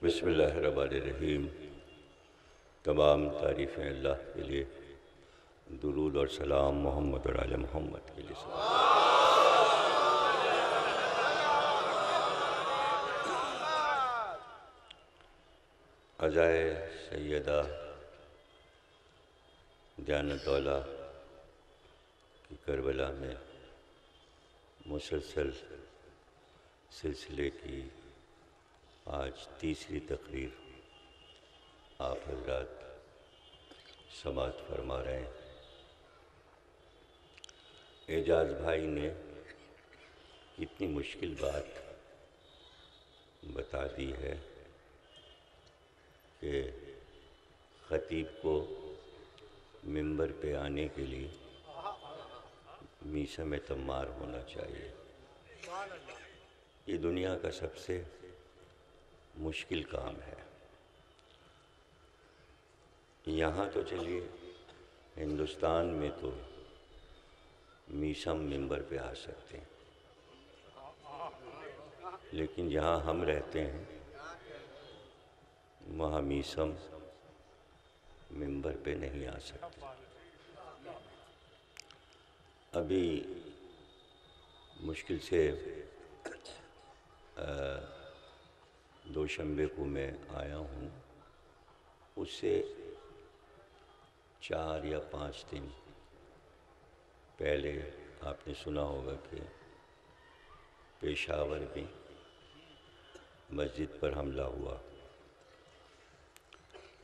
بسم اللہ الرحمن الرحیم۔ تمام تعریفیں اللہ کے لیے، درود اور سلام محمد اور آل محمد کے لیے عزائے سیدہ دیانت دولہ کی کربلا میں مسلسل سلسلے کی آج تیسری تقریر آپ حضرات سماعت فرما رہے ہیں۔ اعجاز بھائی نے اتنی مشکل بات بتا دی ہے کہ خطیب کو منبر پہ آنے کے لیے میثم تمار ہونا چاہیے۔ یہ دنیا کا سب سے مشکل کام ہے۔ یہاں تو چلیے ہندوستان میں تو میثم منبر پہ آ سکتے ہیں، لیکن جہاں ہم رہتے ہیں وہاں میثم منبر پہ نہیں آ سکتے۔ ابھی مشکل سے دوشنبے کو میں آیا ہوں، اس سے 4 یا 5 دن پہلے آپ نے سنا ہوگا کہ پشاور میں مسجد پر حملہ ہوا۔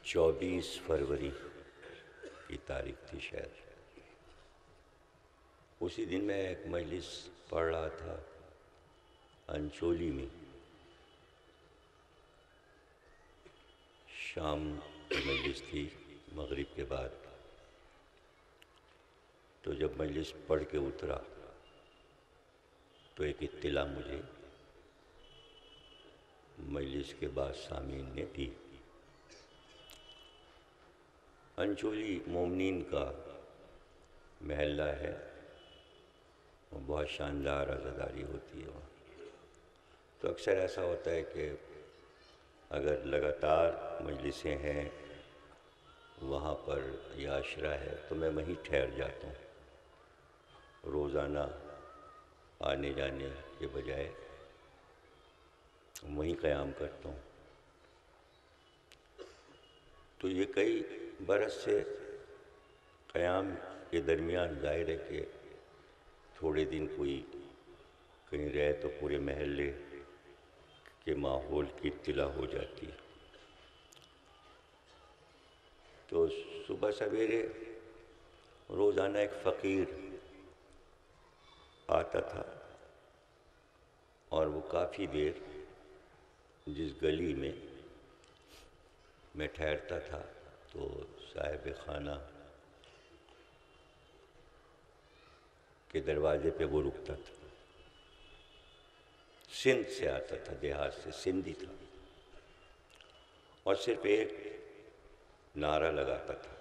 24 فروری کی تاریخ تھی شاید۔ اسی دن میں ایک مجلس پڑھ رہا تھا انچولی میں، شام کی مجلس تھی مغرب کے بعد۔ تو جب مجلس پڑھ کے اترا تو ایک اطلاع مجھے مجلس کے بعد سامعین نے دی۔ انچولی مومنین کا محلہ ہے، بہت شاندار عزاداری ہوتی ہے وہاں۔ تو اکثر ایسا ہوتا ہے کہ اگر لگاتار مجلسیں ہیں وہاں پر یا عشرہ ہے تو میں وہیں ٹھہر جاتا ہوں، روزانہ آنے جانے کے بجائے وہیں قیام کرتا ہوں۔ تو یہ کئی برس سے قیام کے درمیان ظاہر ہے کہ تھوڑے دن کوئی کہیں رہے تو پورے محلے کے ماحول کی اطلاع ہو جاتی ہے۔ تو صبح سویرے روزانہ ایک فقیر آتا تھا اور وہ کافی دیر جس گلی میں ٹھہرتا تھا تو صاحب خانہ کے دروازے پہ وہ رکتا تھا۔ سندھ سے آتا تھا، دیہات سے، سندھی تھا، اور صرف ایک نعرہ لگاتا تھا،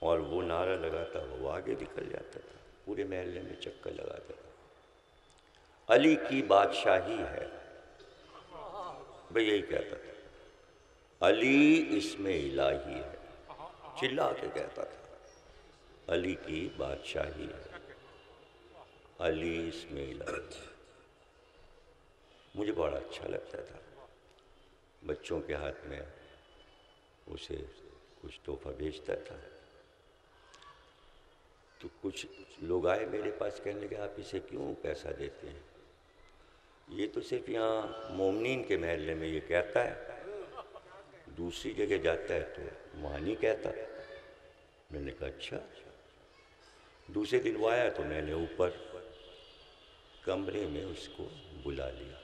اور وہ نعرہ لگاتا وہ آگے نکل جاتا تھا، پورے محلے میں چکر لگاتا تھا۔ علی کی بادشاہی ہے، بھئی یہی کہتا تھا۔ علی اسم الہی ہے، چلا کے کہتا تھا۔ علی کی بادشاہی ہے، علی اسم الہی ہے۔ مجھے بڑا اچھا لگتا تھا۔ بچوں کے ہاتھ میں اسے کچھ تحفہ بھیجتا تھا، تو کچھ لوگ آئے میرے پاس کہنے لگے آپ اسے کیوں پیسہ دیتے ہیں؟ یہ تو صرف یہاں مومنین کے محلے میں یہ کہتا ہے، دوسری جگہ جاتا ہے تو وہاں نہیں کہتا۔ میں نے کہا اچھا۔ دوسرے دن وہ آیا تو میں نے اوپر کمرے میں اس کو بلا لیا،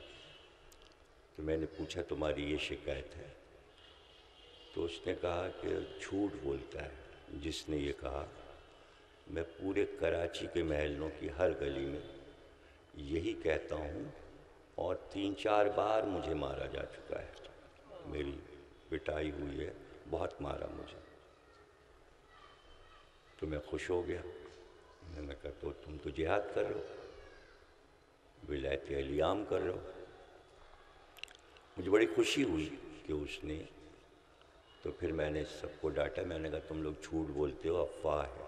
تو میں نے پوچھا تمہاری یہ شکایت ہے؟ تو اس نے کہا کہ جھوٹ بولتا ہے جس نے یہ کہا، میں پورے کراچی کے محلوں کی ہر گلی میں یہی کہتا ہوں، اور 3-4 بار مجھے مارا جا چکا ہے، میری پٹائی ہوئی ہے، بہت مارا مجھے۔ تو میں خوش ہو گیا، میں نے کہا تو تم تو جہاد کر رہے ہو، ولایت علی عام کر رہے ہو۔ مجھے بڑی خوشی ہوئی کہ اس نے، تو پھر میں نے سب کو ڈانٹا، میں نے کہا تم لوگ جھوٹ بولتے ہو، افواہ ہے،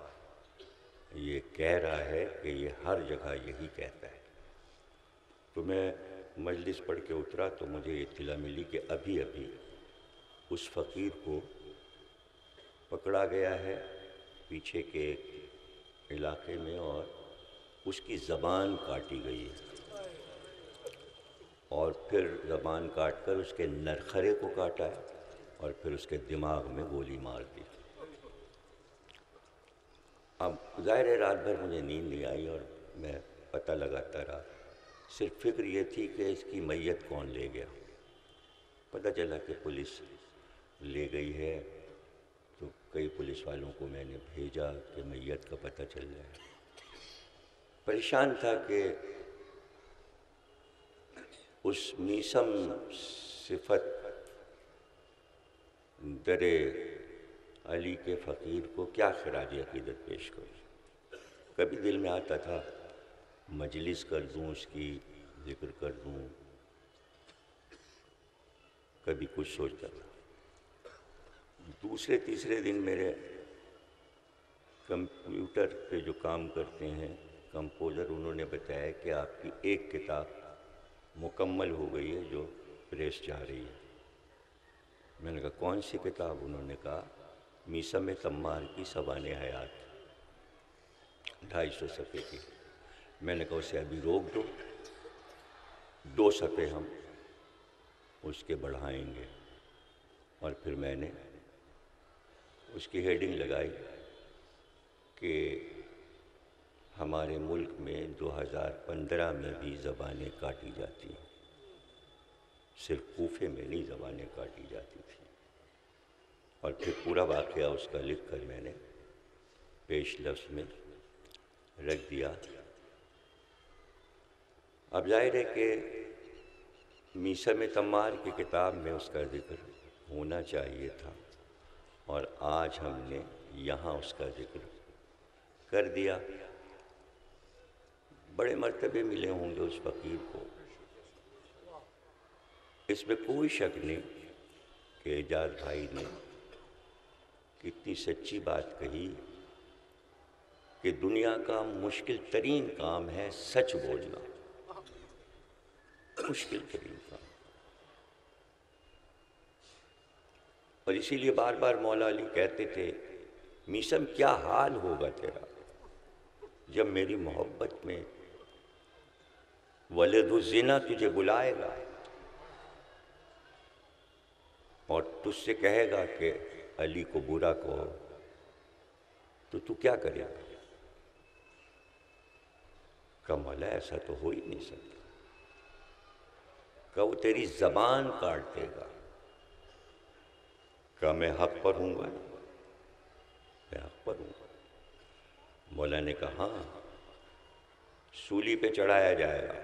یہ کہہ رہا ہے کہ یہ ہر جگہ یہی کہتا ہے۔ تو میں مجلس پڑھ کے اترا تو مجھے اطلاع ملی کہ ابھی ابھی اس فقیر کو پکڑا گیا ہے پیچھے کے ایک علاقے میں، اور اس کی زبان کاٹی گئی ہے، اور پھر زبان کاٹ کر اس کے نرخرے کو کاٹا ہے، اور پھر اس کے دماغ میں گولی مار دی۔ اب ظاہر ہے رات بھر مجھے نیند نہیں آئی اور میں پتہ لگاتا رہا، صرف فکر یہ تھی کہ اس کی میت کون لے گیا۔ پتہ چلا کہ پولیس لے گئی ہے، تو کئی پولیس والوں کو میں نے بھیجا کہ میت کا پتہ چل جائے۔ پریشان تھا کہ اس میثم صفت در علی کے فقیر کو کیا خراج عقیدت پیش کروں۔ کبھی دل میں آتا تھا مجلس کر دوں، اس کی ذکر کر دوں، کبھی کچھ سوچتا تھا۔ دوسرے تیسرے دن میرے کمپیوٹر پہ جو کام کرتے ہیں کمپوزر، انہوں نے بتایا کہ آپ کی ایک کتاب مکمل ہو گئی ہے جو پریس جا رہی ہے۔ میں نے کہا کون سی کتاب؟ انہوں نے کہا میثم تمار کی سوانح حیات، 250 صفحے کی۔ میں نے کہا اسے ابھی روک دو، 2 صفحے ہم اس کے بڑھائیں گے۔ اور پھر میں نے اس کی ہیڈنگ لگائی کہ ہمارے ملک میں 2015 میں بھی زبانیں کاٹی جاتی ہیں، صرف کوفے میں نہیں زبانیں کاٹی جاتی تھیں۔ اور پھر پورا واقعہ اس کا لکھ کر میں نے پیش لفظ میں رکھ دیا۔ اب ظاہر ہے کہ میثم تمار کی کتاب میں اس کا ذکر ہونا چاہیے تھا، اور آج ہم نے یہاں اس کا ذکر کر دیا۔ بڑے مرتبے ملے ہوں گے اس فقیر کو، اس میں کوئی شک نہیں کہ اعجاز بھائی نے کتنی سچی بات کہی کہ دنیا کا مشکل ترین کام ہے سچ بولنا، مشکل ترین کام۔ اور اسی لیے بار بار مولا علی کہتے تھے میثم کیا حال ہوگا تیرا جب میری محبت میں ولد الزنا تجھے بلائے گا اور تجھ سے کہے گا کہ علی کو برا کہو، تو کیا کرے گا؟ کہ مولا ایسا تو ہو ہی نہیں سکتا، کہ وہ تیری زبان کاٹ دے گا۔ کہ میں حق پر ہوں گا، میں حق پر ہوں گا۔ مولا نے کہا ہاں، سولی پہ چڑھایا جائے گا،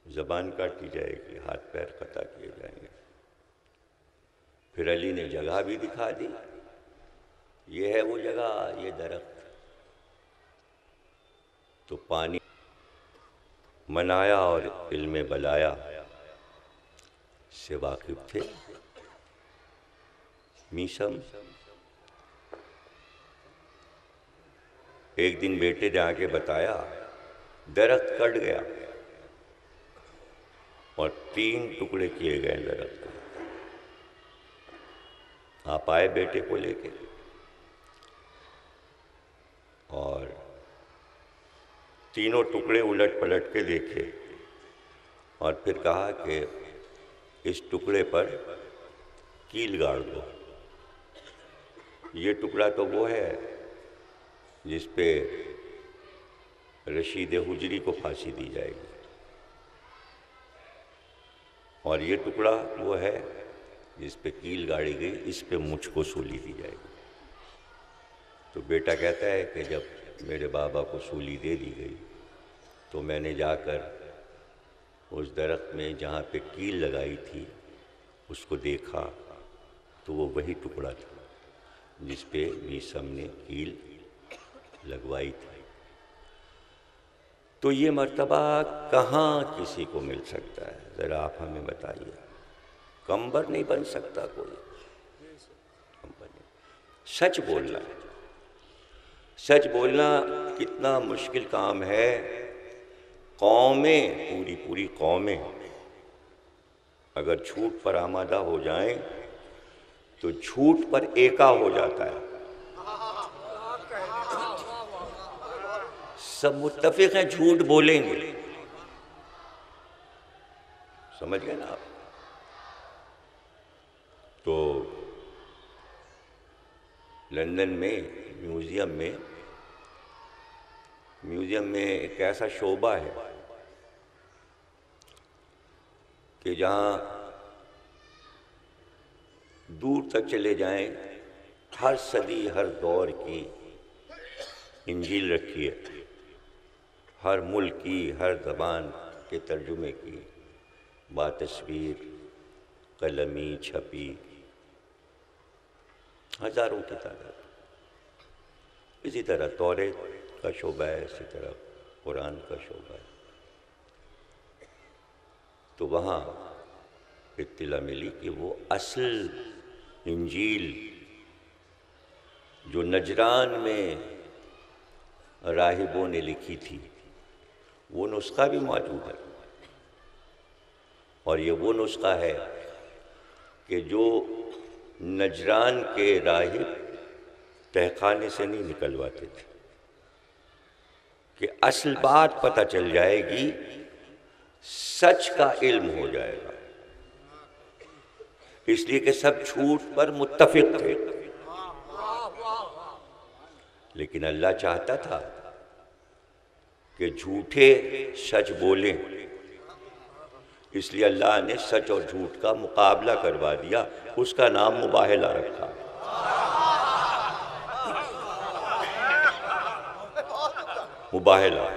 زبان کاٹی جائے گی، ہاتھ پیر قطع کیے جائیں گے۔ پھر علی نے جگہ بھی دکھا دی، یہ ہے وہ جگہ، یہ درخت۔ تو پانی منایا اور علم بلایا سے واقف تھے۔ میثم ایک دن بیٹے نے آ کے بتایا درخت کٹ گیا اور 3 ٹکڑے کیے گئے درخت کو۔ آپ آئے بیٹے کو لے کے اور تینوں ٹکڑے الٹ پلٹ کے دیکھے، اور پھر کہا کہ اس ٹکڑے پر کیل گاڑ دو۔ یہ ٹکڑا تو وہ ہے جس پہ رشید حجری کو پھانسی دی جائے گی، اور یہ ٹکڑا وہ ہے جس پہ کیل گاڑی گئی، اس پہ مجھ کو سولی دی جائے گی۔ تو بیٹا کہتا ہے کہ جب میرے بابا کو سولی دے دی گئی تو میں نے جا کر اس درخت میں جہاں پہ کیل لگائی تھی اس کو دیکھا، تو وہ وہی ٹکڑا تھا جس پہ میثم نے کیل لگوائی تھی۔ تو یہ مرتبہ کہاں کسی کو مل سکتا ہے؟ ذرا آپ ہمیں بتائیے۔ کمبر نہیں بن سکتا کوئی، کمبر نہیں۔ سچ بولنا، سچ بولنا کتنا مشکل کام ہے۔ قومیں، پوری قومیں اگر جھوٹ پر آمادہ ہو جائیں تو جھوٹ پر ایکا ہو جاتا ہے۔ سب متفق ہیں جھوٹ بولیں گے، سمجھ گئے نا آپ؟ تو لندن میں میوزیم میں ایک ایسا شعبہ ہے کہ جہاں دور تک چلے جائیں ہر صدی، ہر دور کی انجیل رکھی ہے، ہر ملک کی، ہر زبان کے ترجمے کی، باتصویر، قلمی، چھپی، ہزاروں کی تعداد۔ اسی طرح توریت کا شعبہ ہے، اسی طرح قرآن کا شعبہ ہے۔ تو وہاں اطلاع ملی کہ وہ اصل انجیل جو نجران میں راہبوں نے لکھی تھی، وہ نسخہ بھی موجود ہے، اور یہ وہ نسخہ ہے کہ جو نجران کے راہب تہخانے سے نہیں نکلواتے تھے، کہ اصل بات پتہ چل جائے گی، سچ کا علم ہو جائے گا، اس لیے کہ سب جھوٹ پر متفق تھے۔ لیکن اللہ چاہتا تھا کہ جھوٹے سچ بولیں، اس لیے اللہ نے سچ اور جھوٹ کا مقابلہ کروا دیا، اس کا نام مباہلہ رکھا۔ مباہلہ،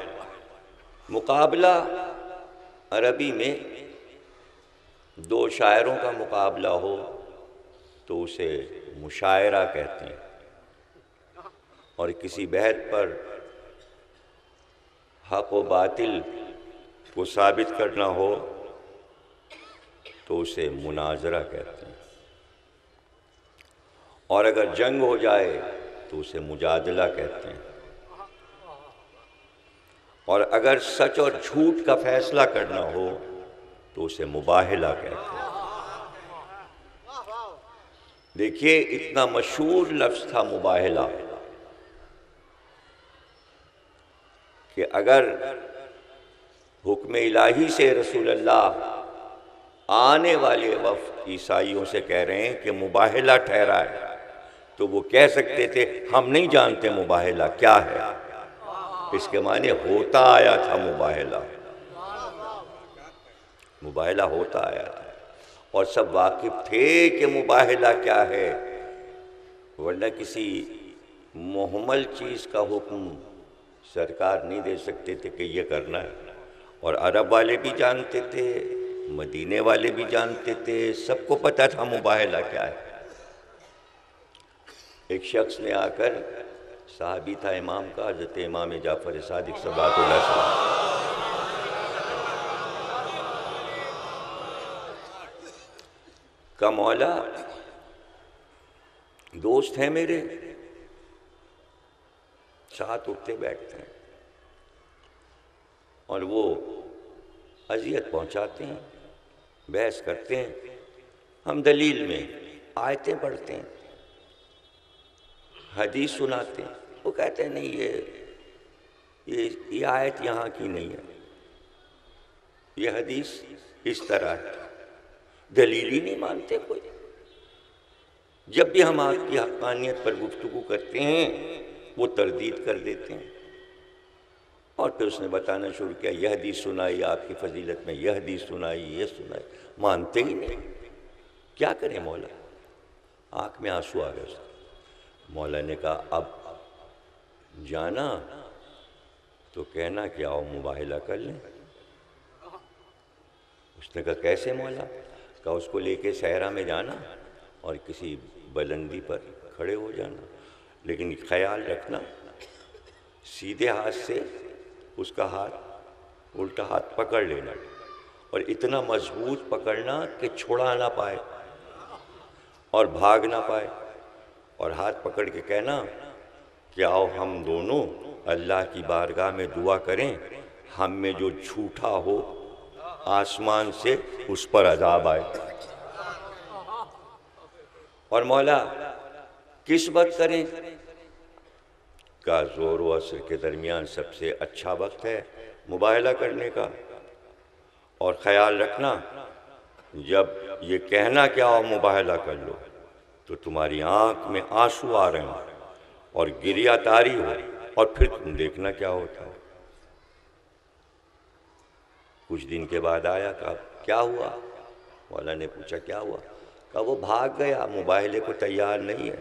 مقابلہ عربی میں دو شاعروں کا مقابلہ ہو تو اسے مشاعرہ کہتے ہیں، اور کسی بحث پر حق و باطل کو ثابت کرنا ہو تو اسے مناظرہ کہتے ہیں، اور اگر جنگ ہو جائے تو اسے مجادلہ کہتے ہیں، اور اگر سچ اور جھوٹ کا فیصلہ کرنا ہو تو اسے مباہلہ کہتے ہیں۔ دیکھیے اتنا مشہور لفظ تھا مباہلہ کہ اگر حکم الہی سے رسول اللہ آنے والے وفد عیسائیوں سے کہہ رہے ہیں کہ مباہلہ ٹھہرا ہے، تو وہ کہہ سکتے تھے ہم نہیں جانتے مباہلہ کیا ہے، اس کے معنی ہوتا آیا تھا مباہلہ، مباہلہ ہوتا آیا تھا، اور سب واقف تھے کہ مباہلہ کیا ہے، ورنہ کسی محمل چیز کا حکم سرکار نہیں دے سکتے تھے کہ یہ کرنا ہے، اور عرب والے بھی جانتے تھے، مدینے والے بھی جانتے تھے، سب کو پتہ تھا مباہلہ کیا ہے۔ ایک شخص نے آ کر، صحابی تھا امام کا، حضرت امام جعفر صادق صلوات اللہ علیہ وسلم، کا مولا دوست ہیں میرے، ساتھ اٹھتے بیٹھتے ہیں، اور وہ اذیت پہنچاتے ہیں، بحث کرتے ہیں، ہم دلیل میں آیتیں پڑھتے ہیں، حدیث سناتے ہیں، وہ کہتے ہیں نہیں یہ آیت یہاں کی نہیں ہے، یہ حدیث اس طرح ہے، دلیل ہی نہیں مانتے کوئی۔ جب بھی ہم آپ کی حقانیت پر گفتگو کرتے ہیں وہ تردید کر دیتے ہیں، اور پھر اس نے بتانا شروع کیا یہ حدیث سنائی آپ کی فضیلت میں، یہ حدیث سنائی، یہ سنائی، مانتے ہی نہیں۔ کیا کریں مولا؟ آنکھ میں آنسو آ گئے اس کے۔ مولا نے کہا اب جانا تو کہنا کہ آؤ مباہلہ کر لیں۔ اس نے کہا کیسے مولا؟ کہا اس کو لے کے صحرا میں جانا اور کسی بلندی پر کھڑے ہو جانا، لیکن خیال رکھنا سیدھے ہاتھ سے اس کا ہاتھ الٹا ہاتھ پکڑ لینا، اور اتنا مضبوط پکڑنا کہ چھڑا نہ پائے اور بھاگ نہ پائے، اور ہاتھ پکڑ کے کہنا کہ آؤ ہم دونوں اللہ کی بارگاہ میں دعا کریں، ہم میں جو جھوٹا ہو آسمان سے اس پر عذاب آئے۔ اور مولا کس وقت کریں؟ کا زور و عصر کے درمیان سب سے اچھا وقت ہے مباہلہ کرنے کا۔ اور خیال رکھنا، جب یہ کہنا کہ آؤ مباہلہ کر لو تو تمہاری آنکھ میں آنسو آ رہے ہیں اور گریہ تاری ہو، اور پھر تم دیکھنا کیا ہوتا ہے۔ کچھ دن کے بعد آیا، کہا کیا ہوا؟ مولا نے پوچھا کیا ہوا؟ کہا وہ بھاگ گیا، مباہلے کو تیار نہیں ہے۔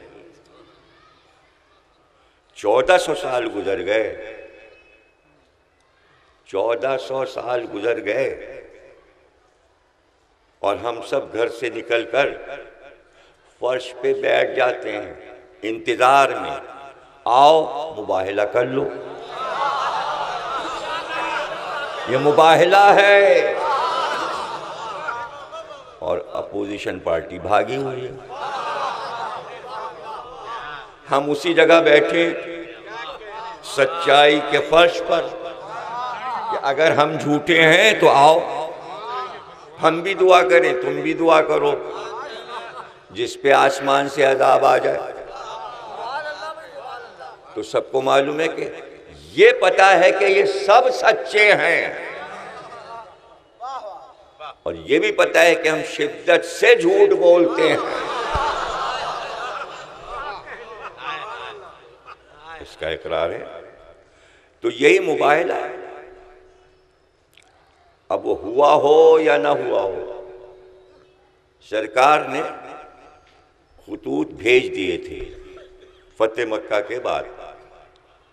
1400 سال گزر گئے، 1400 سال گزر گئے، اور ہم سب گھر سے نکل کر فرش پہ بیٹھ جاتے ہیں انتظار میں، آؤ مباہلہ کر لو۔ یہ مباہلہ ہے، اور اپوزیشن پارٹی بھاگی ہوئی ہے۔ ہم اسی جگہ بیٹھے سچائی کے فرش پر کہ اگر ہم جھوٹے ہیں تو آؤ ہم بھی دعا کریں، تم بھی دعا کرو، جس پہ آسمان سے عذاب آ جائے۔ تو سب کو معلوم ہے کہ یہ پتا ہے کہ یہ سب سچے ہیں، اور یہ بھی پتا ہے کہ ہم شدت سے جھوٹ بولتے ہیں۔ اس کا اقرار ہے۔ تو یہی مباہلہ ہے، اب وہ ہوا ہو یا نہ ہوا ہو۔ سرکار نے خطوط بھیج دیے تھے فتح مکہ کے بعد،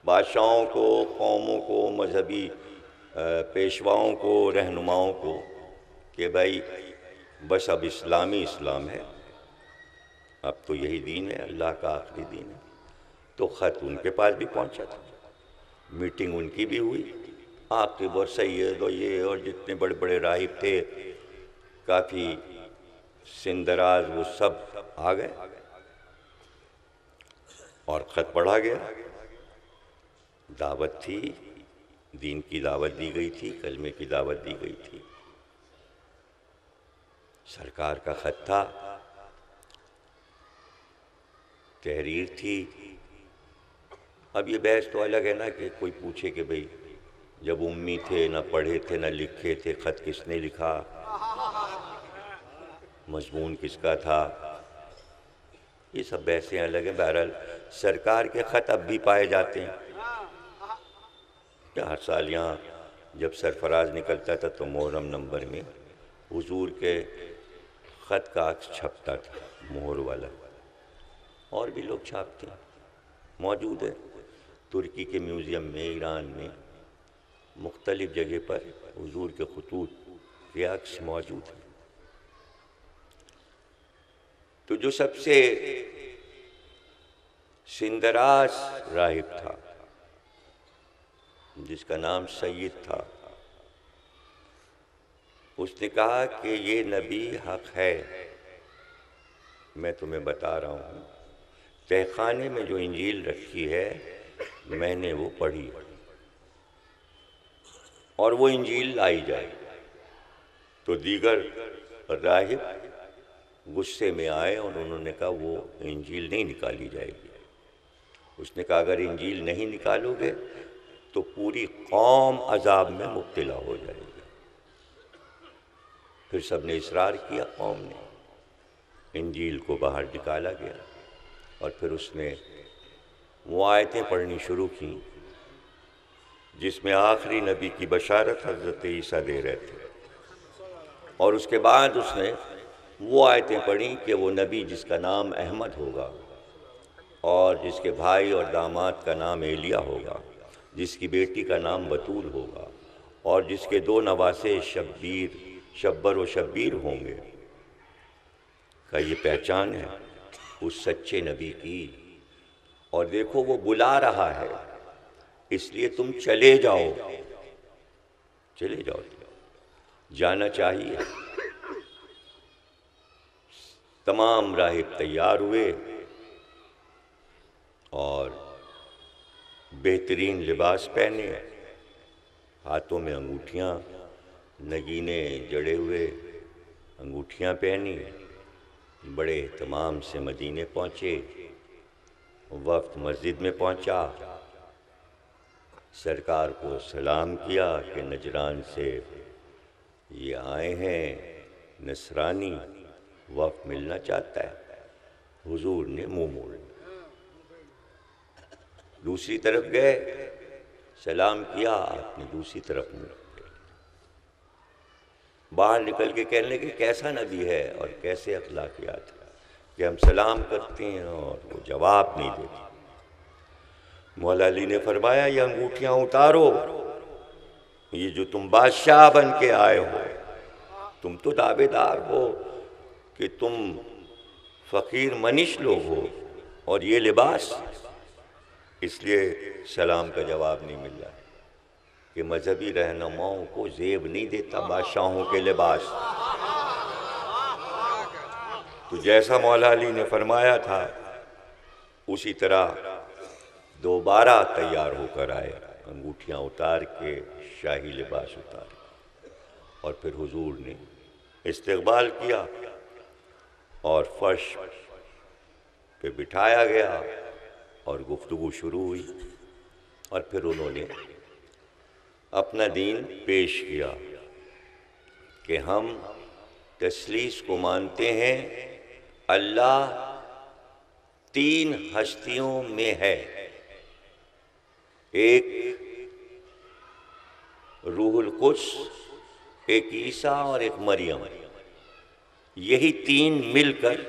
بادشاہوں کو، قوموں کو، مذہبی پیشواؤں کو، رہنماؤں کو، کہ بھائی بس اب اسلامی اسلام ہے، اب تو یہی دین ہے، اللہ کا آخری دین ہے۔ تو خط ان کے پاس بھی پہنچا تھا، میٹنگ ان کی بھی ہوئی، عاقب اور سید اور یہ اور جتنے بڑے بڑے راہب تھے، کافی سندراز، وہ سب آ گئے اور خط پڑھا گیا۔ دعوت تھی، دین کی دعوت دی گئی تھی، کلمے کی دعوت دی گئی تھی، سرکار کا خط تھا، تحریر تھی۔ اب یہ بحث تو الگ ہے نا کہ کوئی پوچھے کہ بھئی جب امی تھے، نہ پڑھے تھے نہ لکھے تھے، خط کس نے لکھا، مضمون کس کا تھا، یہ سب بحثیں الگ ہیں۔ بہرحال سرکار کے خط اب بھی پائے جاتے ہیں، ہر سال یہاں جب سرفراز نکلتا تھا تو محرم نمبر میں حضور کے خط کا عکس چھپتا تھا، مہر والا، اور بھی لوگ چھاپتے ہیں، موجود ہے ترکی کے میوزیم میں، ایران میں، مختلف جگہ پر حضور کے خطوط کے عکس موجود ہیں۔ تو جو سب سے سندراس راہب تھا، جس کا نام سید تھا، اس نے کہا کہ یہ نبی حق ہے، میں تمہیں بتا رہا ہوں، تہخانے میں جو انجیل رکھی ہے میں نے وہ پڑھی، اور وہ انجیل لائی جائے۔ تو دیگر راہب غصے میں آئے اور انہوں نے کہا وہ انجیل نہیں نکالی جائے گی۔ اس نے کہا اگر انجیل نہیں نکالو گے تو پوری قوم عذاب میں مبتلا ہو جائے گی۔ پھر سب نے اصرار کیا، قوم نے، انجیل کو باہر نکالا گیا، اور پھر اس نے وہ آیتیں پڑھنی شروع کی جس میں آخری نبی کی بشارت حضرت عیسیٰ دے رہے تھے، اور اس کے بعد اس نے وہ آیتیں پڑھی کہ وہ نبی جس کا نام احمد ہوگا، اور جس کے بھائی اور داماد کا نام ایلیا ہوگا، جس کی بیٹی کا نام بتول ہوگا، اور جس کے دو نواسے شبر و شبیر ہوں گے، کہ یہ پہچان ہے اس سچے نبی کی، اور دیکھو وہ بلا رہا ہے، اس لیے تم چلے جاؤ چلے جاؤ، جانا چاہیے۔ تمام راہب تیار ہوئے اور بہترین لباس پہنے، ہاتھوں میں انگوٹھیاں، نگینے جڑے ہوئے انگوٹھیاں پہنی، بڑے اہتمام سے مدینے پہنچے۔ وقت مسجد میں پہنچا، سرکار کو سلام کیا کہ نجران سے یہ آئے ہیں نصرانی، وقت ملنا چاہتا ہے۔ حضور نے منہ موڑ لیا، دوسری طرف گئے، سلام کیا، آپ نے دوسری طرف منہ موڑ، باہر نکل کے کہنے لگے کیسا نبی ہے اور کیسے اخلاقیات ہے کہ ہم سلام کرتے ہیں اور وہ جواب نہیں دیتے۔ مولا علی نے فرمایا یہ انگوٹھیاں اتارو، یہ جو تم بادشاہ بن کے آئے ہو، تم تو دعوے دار ہو کہ تم فقیر منش لوگ ہو، اور یہ لباس، اس لیے سلام کا جواب نہیں مل رہا کہ مذہبی رہنماؤں کو زیب نہیں دیتا بادشاہوں کے لباس۔ تو جیسا مولا علی نے فرمایا تھا اسی طرح دوبارہ تیار ہو کر آئے، انگوٹھیاں اتار کے شاہی لباس اتار کے، اور پھر حضور نے استقبال کیا اور فرش پہ بٹھایا گیا اور گفتگو شروع ہوئی، اور پھر انہوں نے اپنا دین پیش کیا کہ ہم تثلیث کو مانتے ہیں، اللہ 3 ہستیوں میں ہے، ایک روح القدس، ایک عیسیٰ اور ایک مریم، یہی 3 مل کر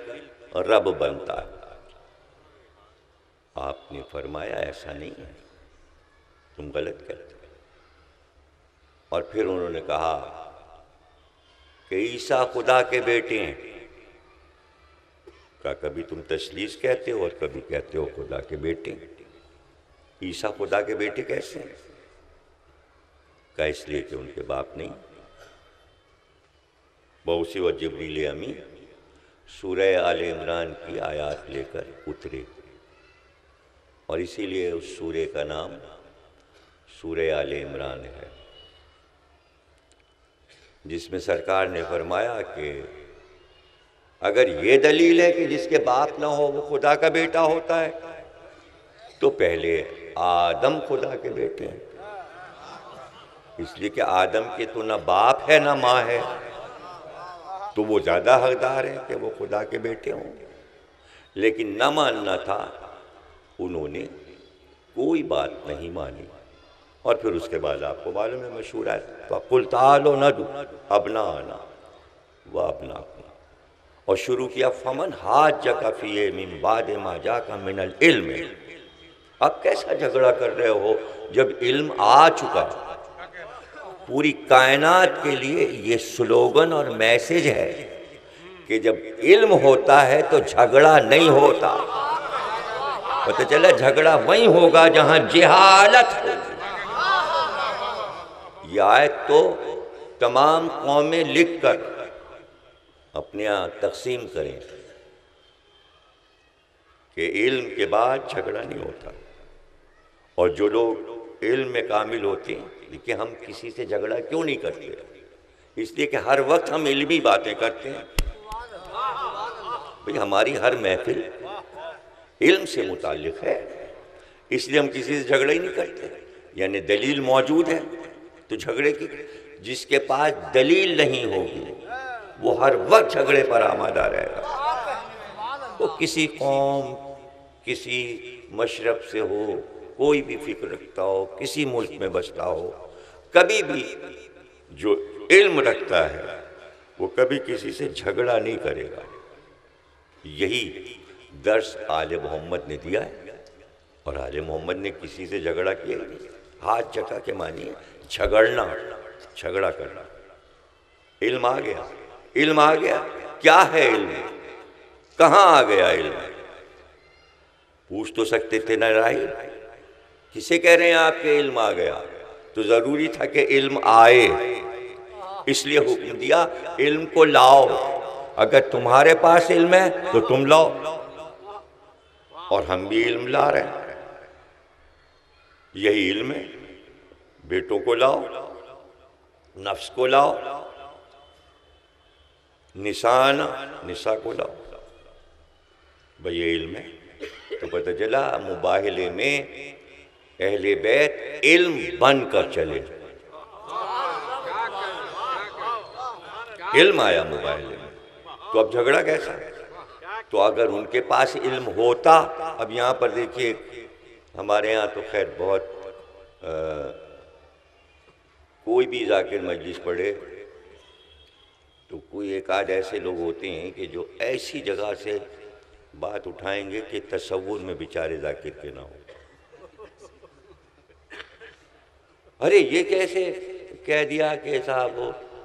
رب بنتا ہے۔ آپ نے فرمایا ایسا نہیں ہے، تم غلط کرتے۔ اور پھر انہوں نے کہا کہ عیسیٰ خدا کے بیٹے ہیں، کہا کبھی تم تثلیث کہتے ہو اور کبھی کہتے ہو خدا کے بیٹے۔ عیسیٰ خدا کے بیٹے کیسے ہیں؟ کہا اس لیے کہ ان کے باپ نہیں۔ بوسی و جبریل امین سورہ آل عمران کی آیات لے کر اترے، اور اسی لیے اس سورہ کا نام سورہ آل عمران ہے، جس میں سرکار نے فرمایا کہ اگر یہ دلیل ہے کہ جس کے باپ نہ ہو وہ خدا کا بیٹا ہوتا ہے تو پہلے آدم خدا کے بیٹے ہیں، اس لیے کہ آدم کے تو نہ باپ ہے نہ ماں ہے، تو وہ زیادہ حقدار ہے کہ وہ خدا کے بیٹے ہوں۔ لیکن نہ ماننا تھا، انہوں نے کوئی بات نہیں مانی، اور پھر اس کے بعد آپ کو معلوم ہے مشہور ہے فَقُلْ تَعَالَوْا نَدْعُوا أَبْنَاءَنَا وَأَبْنَاءَكُمْ، اور شروع کیا فَمَنْ حَاجَّكَ فِيهِ مِنْ بَعْدِ مَا جَاءَكَ مِنَ الْعِلْمِ۔ اب کیسا جھگڑا کر رہے ہو جب علم آ چکا؟ پوری کائنات کے لیے یہ سلوگن اور میسج ہے کہ جب علم ہوتا ہے تو جھگڑا نہیں ہوتا۔ پتہ چلا جھگڑا وہیں ہوگا جہاں جہالت ہوگی۔ یہ آیت تو تمام قومیں لکھ کر اپنے یہاں تقسیم کریں کہ علم کے بعد جھگڑا نہیں ہوتا، اور جو لوگ علم میں کامل ہوتے ہیں کہ ہم کسی سے جھگڑا کیوں نہیں کرتے، اس لیے کہ ہر وقت ہم علمی باتیں کرتے ہیں، بھئی ہماری ہر محفل علم سے متعلق ہے، اس لیے ہم کسی سے جھگڑا ہی نہیں کرتے۔ یعنی دلیل موجود ہے تو جھگڑے کی، جس کے پاس دلیل نہیں ہوگی وہ ہر وقت جھگڑے پر آمادہ رہے گا۔ وہ کسی قوم، کسی مشرب سے ہو، کوئی بھی فکر رکھتا ہو، کسی ملک میں بستا ہو، کبھی بھی جو علم رکھتا ہے وہ کبھی کسی سے جھگڑا نہیں کرے گا۔ یہی درس آل محمد نے دیا ہے، اور آل محمد نے کسی سے جھگڑا کیا نہیں۔ ہاتھ جھگڑا کے معنی ہے جھگڑنا، جھگڑا کرنا۔ علم آ گیا، علم آ گیا، کیا ہے علم؟ کہاں آ گیا علم؟ پوچھ تو سکتے تھے نہ راہی، کسے کہہ رہے ہیں آپ کے علم آ گیا؟ تو ضروری تھا کہ علم آئے، اس لیے حکم دیا علم کو لاؤ، اگر تمہارے پاس علم ہے تو تم لاؤ، اور ہم بھی علم لا رہے ہیں، یہی علم ہے۔ بیٹوں کو لاؤ، نفس کو لاؤ، نساء کو لاؤ، بھئی یہ علم ہے۔ تو پتہ چلا مباہلے میں اہل بیت علم بن کر چلے، علم آیا مباہلے میں، تو اب جھگڑا کیسا؟ تو اگر ان کے پاس علم ہوتا، اب یہاں پر دیکھیے ہمارے یہاں تو خیر بہت کوئی بھی ذاکر مجلس پڑھے تو کوئی ایک آدھ ایسے لوگ ہوتے ہیں کہ جو ایسی جگہ سے بات اٹھائیں گے کہ تصور میں بیچارے ذاکر کے نہ ہو۔ ارے یہ کیسے کہہ دیا کہ صاحب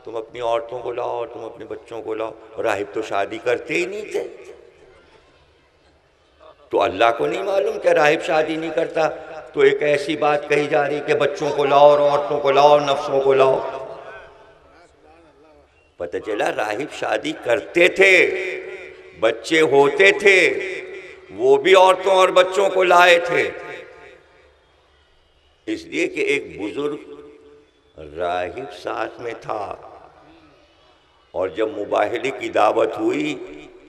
تم اپنی عورتوں کو لاؤ اور تم اپنے بچوں کو لاؤ، راہب تو شادی کرتے ہی نہیں تھے، تو اللہ کو نہیں معلوم کہ راہب شادی نہیں کرتا؟ تو ایک ایسی بات کہی جا رہی کہ بچوں کو لاؤ اور عورتوں کو لاؤ اور نفسوں کو لاؤ۔ پتہ چلا راہب شادی کرتے تھے، بچے ہوتے تھے، وہ بھی عورتوں اور بچوں کو لائے تھے، اس لیے کہ ایک بزرگ راہب ساتھ میں تھا، اور جب مباہلے کی دعوت ہوئی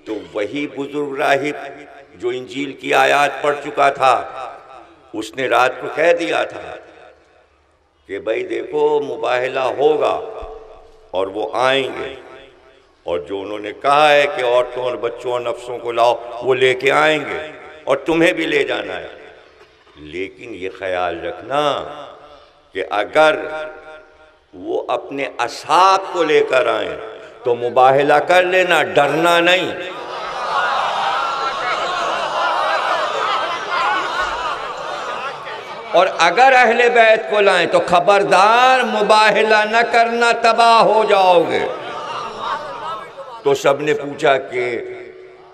تو وہی بزرگ راہب جو انجیل کی آیات پڑھ چکا تھا، اس نے رات کو کہہ دیا تھا کہ بھائی دیکھو مباہلہ ہوگا اور وہ آئیں گے، اور جو انہوں نے کہا ہے کہ عورتوں اور بچوں اور نفسوں کو لاؤ وہ لے کے آئیں گے، اور تمہیں بھی لے جانا ہے، لیکن یہ خیال رکھنا کہ اگر وہ اپنے اصحاب کو لے کر آئیں تو مباہلہ کر لینا، ڈرنا نہیں۔ اور اگر اہل بیت کو لائیں تو خبردار مباہلہ نہ کرنا، تباہ ہو جاؤ گے۔ تو سب نے پوچھا کہ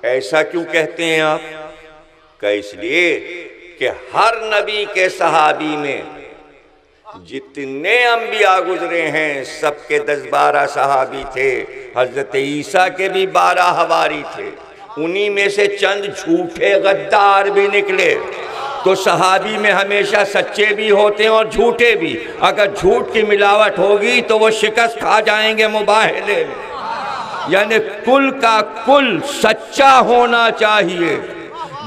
ایسا کیوں کہتے ہیں آپ؟ کہ اس لیے کہ ہر نبی کے صحابی میں جتنے انبیاء گزرے ہیں سب کے 10-12 صحابی تھے، حضرت عیسیٰ کے بھی 12 حواری تھے، انہی میں سے چند جھوٹے غدار بھی نکلے۔ تو صحابی میں ہمیشہ سچے بھی ہوتے ہیں اور جھوٹے بھی، اگر جھوٹ کی ملاوٹ ہوگی تو وہ شکست کھا جائیں گے مباہلے میں، یعنی کل کا کل سچا ہونا چاہیے۔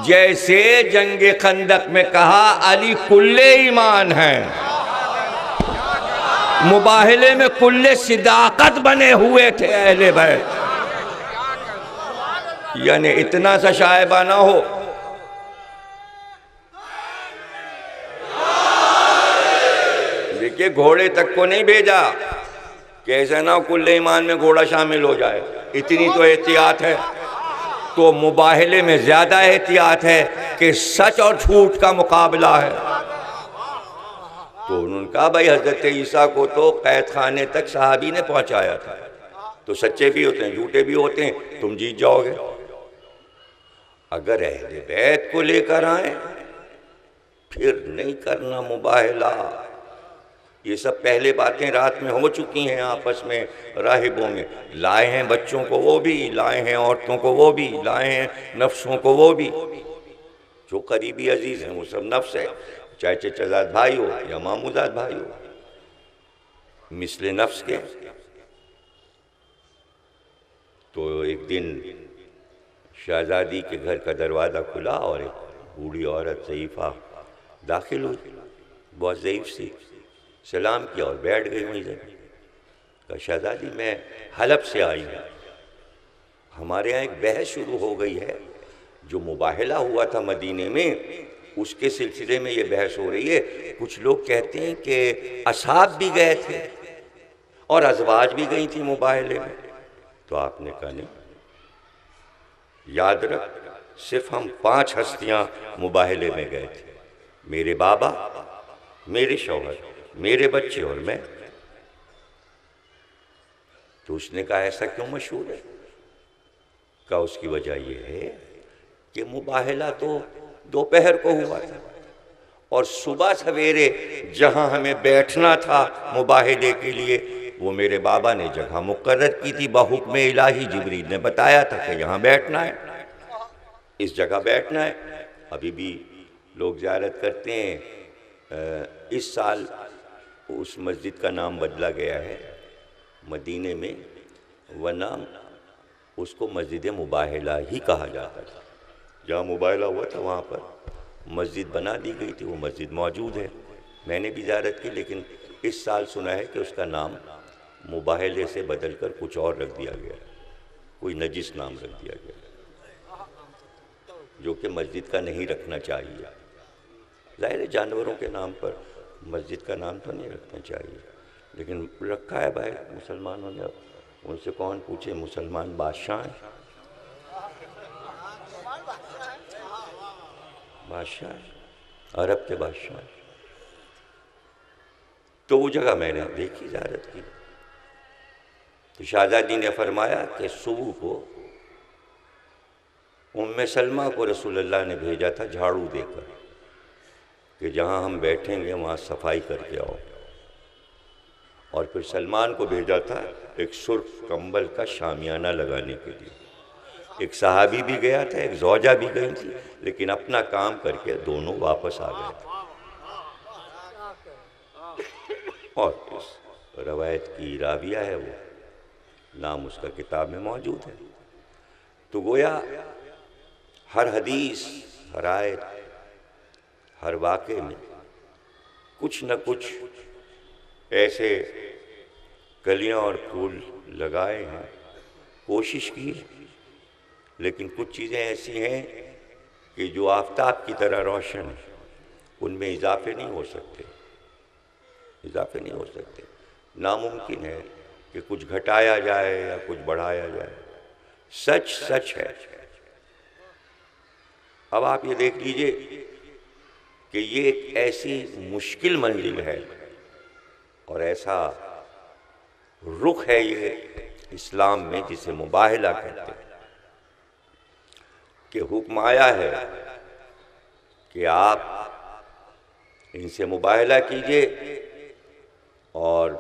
جیسے جنگ خندق میں کہا علی کل ایمان ہیں، مباہلے میں کل صداقت بنے ہوئے تھے اہل بیت، یعنی اتنا سا شائبہ نہ ہو۔ دیکھئے گھوڑے تک کو نہیں بھیجا کہ ایسا نہ کل ایمان میں گھوڑا شامل ہو جائے، اتنی تو احتیاط ہے۔ تو مباہلے میں زیادہ احتیاط ہے کہ سچ اور جھوٹ کا مقابلہ ہے۔ تو انہوں نے کہا بھائی حضرت عیسیٰ کو تو قید خانے تک صحابی نے پہنچایا تھا، تو سچے بھی ہوتے ہیں جھوٹے بھی ہوتے ہیں، تم جیت جاؤ گے۔ اگر اہل بیت کو لے کر آئیں پھر نہیں کرنا مباہلہ۔ یہ سب پہلے باتیں رات میں ہو چکی ہیں آپس میں راہبوں میں، لائے ہیں بچوں کو وہ بھی، لائے ہیں عورتوں کو وہ بھی، لائے ہیں نفسوں کو وہ بھی۔ جو قریبی عزیز ہیں وہ سب نفس ہے، چاہے چچا زاد بھائی ہو یا ماموں زاد بھائی ہو، مثل نفس کے۔ تو ایک دن شہزادی کے گھر کا دروازہ کھلا اور ایک بوڑھی عورت ضعیفہ داخل ہوئی، بہت ضعیف سی، سلام کیا اور بیٹھ گئی وہیں سے۔ کہا شہزادی میں حلب سے آئی ہوں، ہمارے ہاں ایک بحث شروع ہو گئی ہے، جو مباہلہ ہوا تھا مدینے میں اس کے سلسلے میں یہ بحث ہو رہی ہے۔ کچھ لوگ کہتے ہیں کہ اصحاب بھی گئے تھے اور ازواج بھی گئی تھی مباہلے میں۔ تو آپ نے کہا نہیں، یاد رکھ صرف ہم 5 ہستیاں مباہلے میں گئے تھے، میرے بابا، میرے شوہر، میرے بچے اور میں۔ تو اس نے کہا ایسا کیوں مشہور ہے؟ کہا اس کی وجہ یہ ہے کہ مباہلہ تو دوپہر کو ہوا تھا اور صبح سویرے جہاں ہمیں بیٹھنا تھا مباہلے کے لیے، وہ میرے بابا نے جگہ مقرر کی تھی، بحکم الہی جبریل نے بتایا تھا کہ یہاں بیٹھنا ہے، اس جگہ بیٹھنا ہے۔ ابھی بھی لوگ زیارت کرتے ہیں۔ اس سال اس مسجد کا نام بدلا گیا ہے مدینے میں، ورنہ اس کو مسجد مباہلہ ہی کہا جاتا تھا۔ جہاں مباہلہ ہوا تھا وہاں پر مسجد بنا دی گئی تھی، وہ مسجد موجود ہے، میں نے بھی زیارت کی، لیکن اس سال سنا ہے کہ اس کا نام مباہلے سے بدل کر کچھ اور رکھ دیا گیا، کوئی نجس نام رکھ دیا گیا، جو کہ مسجد کا نہیں رکھنا چاہیے۔ ظاہر ہے جانوروں کے نام پر مسجد کا نام تو نہیں رکھنا چاہیے، لیکن رکھا ہے بھائی مسلمانوں نے، ان سے کون پوچھے، مسلمان بادشاہ ہیں، بادشاہ ہیں، عرب کے بادشاہ ہیں۔ تو وہ جگہ میں نے دیکھی، زیارت کی، تو شہزادی نے فرمایا کہ صبح کو ام سلمہ کو رسول اللہ نے بھیجا تھا جھاڑو دے کر کہ جہاں ہم بیٹھیں گے وہاں صفائی کر کے آؤ، اور پھر سلمان کو بھیجا تھا ایک سرخ کمبل کا شامیانہ لگانے کے لیے۔ ایک صحابی بھی گیا تھا، ایک زوجہ بھی گئی تھی، لیکن اپنا کام کر کے دونوں واپس آ گئے تھے۔ اور اس روایت کی راویہ ہے، وہ نام اس کا کتاب میں موجود ہے۔ تو گویا ہر حدیث، ہر آیت، ہر واقعے میں کچھ نہ کچھ ایسے کلیاں اور پھول لگائے ہیں، کوشش کی، لیکن کچھ چیزیں ایسی ہیں کہ جو آفتاب کی طرح روشن ہیں، ان میں اضافے نہیں ہو سکتے، اضافے نہیں ہو سکتے، ناممکن ہے کہ کچھ گھٹایا جائے یا کچھ بڑھایا جائے، سچ سچ ہے۔ اب آپ یہ دیکھ لیجئے کہ یہ ایک ایسی مشکل منزل ہے اور ایسا رخ ہے یہ اسلام میں جسے مباہلہ کہتے ہیں، کہ حکم آیا ہے کہ آپ ان سے مباہلہ کیجئے اور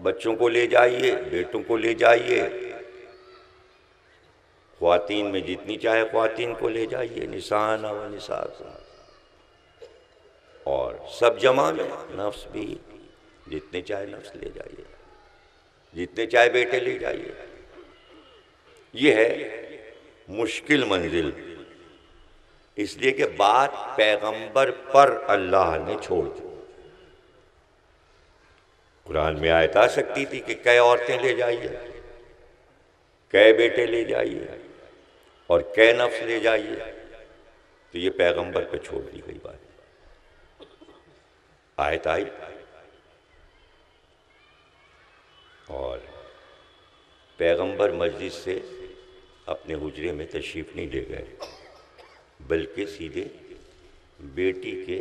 بچوں کو لے جائیے، بیٹوں کو لے جائیے، خواتین میں جتنی چاہے خواتین کو لے جائیے، نساء و نساء، اور سب جمع میں، نفس بھی جتنے چاہے نفس لے جائیے، جتنے چاہے بیٹے لے جائیے۔ یہ ہے مشکل منزل، اس لیے کہ بات پیغمبر پر اللہ نے چھوڑ دی۔ قرآن میں آیت آ سکتی تھی کہ کئے عورتیں لے جائیے، کئے بیٹے لے جائیے اور کئے نفس لے جائیے، تو یہ پیغمبر پہ چھوڑ دی گئی بات۔ آیت آئی اور پیغمبر مسجد سے اپنے حجرے میں تشریف نہیں لے گئے، بلکہ سیدھے بیٹی کے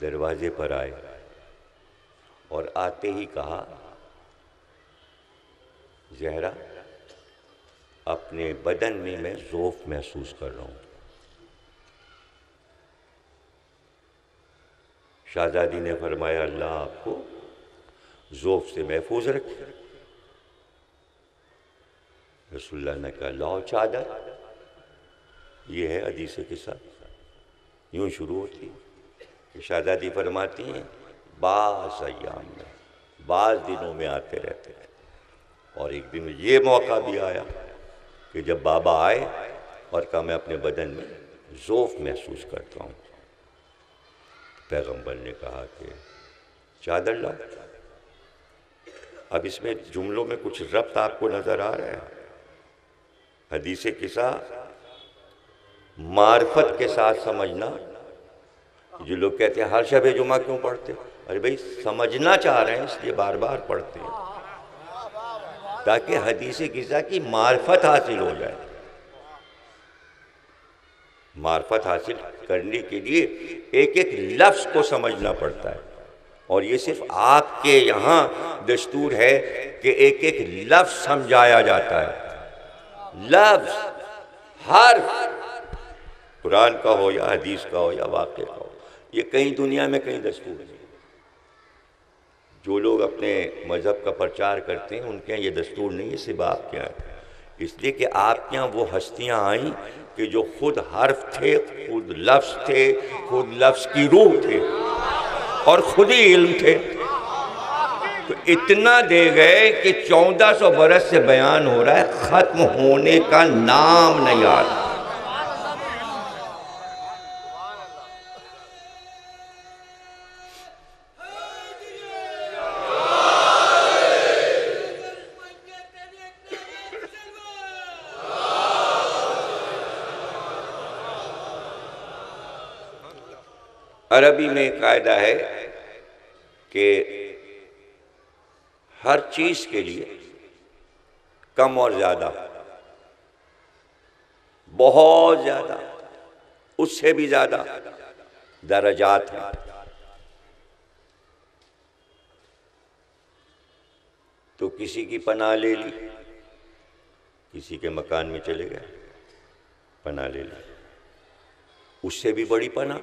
دروازے پر آئے اور آتے ہی کہا، زہرا اپنے بدن میں ضعف محسوس کر رہا ہوں۔ شہزادی نے فرمایا اللہ آپ کو ضعف سے محفوظ رکھے۔ رسول اللہ نے کہا لاؤ چادر، یہ ہے حدیث قصہ، یوں شروع ہوتی کہ شہزادی فرماتی ہیں بعض ایام میں، بعض دنوں میں آتے رہتے ہیں، اور ایک دن یہ موقع بھی آیا کہ جب بابا آئے اور کہا میں اپنے بدن میں ضعف محسوس کرتا ہوں۔ پیغمبر نے کہا کہ چادر لاؤ۔ اب اس میں جملوں میں کچھ ربط آپ کو نظر آ رہا ہے؟ حدیث قصہ معرفت کے ساتھ سمجھنا۔ جو لوگ کہتے ہیں ہر شب جمعہ کیوں پڑھتے، ارے بھائی سمجھنا چاہ رہے ہیں اس لیے بار بار پڑھتے ہیں، تاکہ حدیث قصہ کی معرفت حاصل ہو جائے۔ معرفت حاصل کرنے کے لیے ایک ایک لفظ کو سمجھنا پڑتا ہے، اور یہ صرف آپ کے یہاں دستور ہے کہ ایک ایک لفظ سمجھایا جاتا ہے، لفظ، حرف، قرآن کا ہو یا حدیث کا ہو یا واقعہ کا ہو، یہ کہیں دنیا میں کہیں دستور نہیں. جو لوگ اپنے مذہب کا پرچار کرتے ہیں ان کے یہاں یہ دستور نہیں ہے، صرف آپ کے یہاں. اس لیے کہ آپ کے یہاں وہ ہستیاں آئیں کہ جو خود حرف تھے، خود لفظ تھے، خود لفظ کی روح تھے اور خود ہی علم تھے. تو اتنا دے گئے کہ 1400 برس سے بیان ہو رہا ہے، ختم ہونے کا نام نہیں آتا. عربی میں قاعدہ ہے کہ ہر چیز کے لیے کم اور زیادہ، بہت زیادہ، اس سے بھی زیادہ درجات ہیں. تو کسی کی پناہ لے لی، کسی کے مکان میں چلے گئے، پناہ لے لی. اس سے بھی بڑی پناہ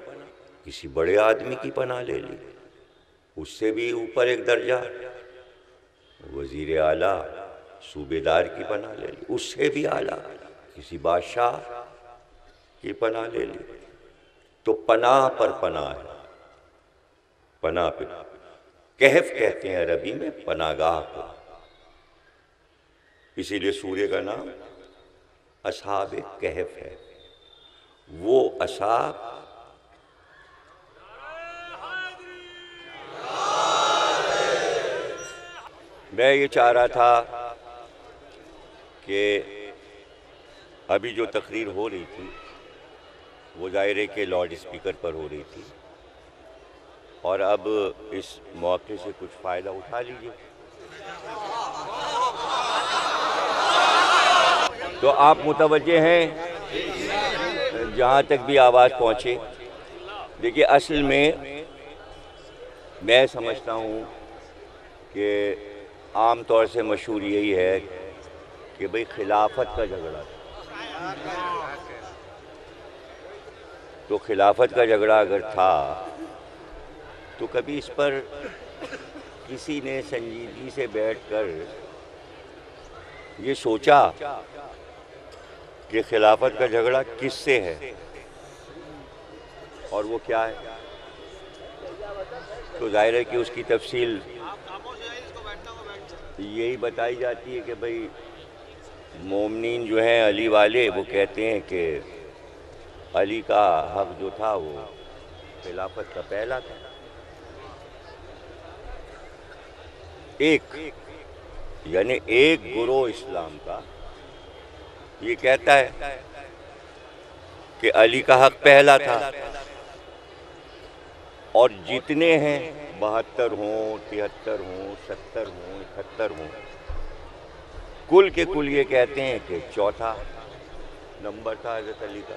کسی بڑے آدمی کی پناہ لے لی. اس سے بھی اوپر ایک درجہ وزیر اعلیٰ، صوبے دار کی پناہ لے لی. اس سے بھی اعلیٰ کسی بادشاہ کی پناہ لے لی. تو پناہ پر پناہ ہے، پناہ پہ. کہف کہتے ہیں عربی میں پناہ گاہ کو. اسی لیے سورہ کا نام اصحاب کہف ہے. وہ اصحاب میں یہ چاہ رہا تھا کہ ابھی جو تقریر ہو رہی تھی وہ ظاہر ہے کہ لاؤڈ اسپیکر پر ہو رہی تھی، اور اب اس موقع سے کچھ فائدہ اٹھا لیجیے. تو آپ متوجہ ہیں جہاں تک بھی آواز پہنچے. دیکھیے اصل میں سمجھتا ہوں کہ عام طور سے مشہور یہی ہے کہ بھئی خلافت کا جھگڑا تھا. تو خلافت کا جھگڑا اگر تھا تو کبھی اس پر کسی نے سنجیدگی سے بیٹھ کر یہ سوچا کہ خلافت کا جھگڑا کس سے ہے اور وہ کیا ہے؟ تو ظاہر ہے کہ اس کی تفصیل یہی بتائی جاتی ہے کہ بھئی مومنین جو ہیں علی والے، وہ کہتے ہیں کہ علی کا حق جو تھا وہ خلافت کا پہلا تھا. یعنی ایک گروہ اسلام کا یہ کہتا ہے کہ علی کا حق پہلا تھا، اور جتنے ہیں 72 ہوں، 73 ہوں، 70 ہوں، 71 ہوں، کل کے کل یہ کہتے ہیں کہ چوتھا نمبر تھا حضرت علی کا.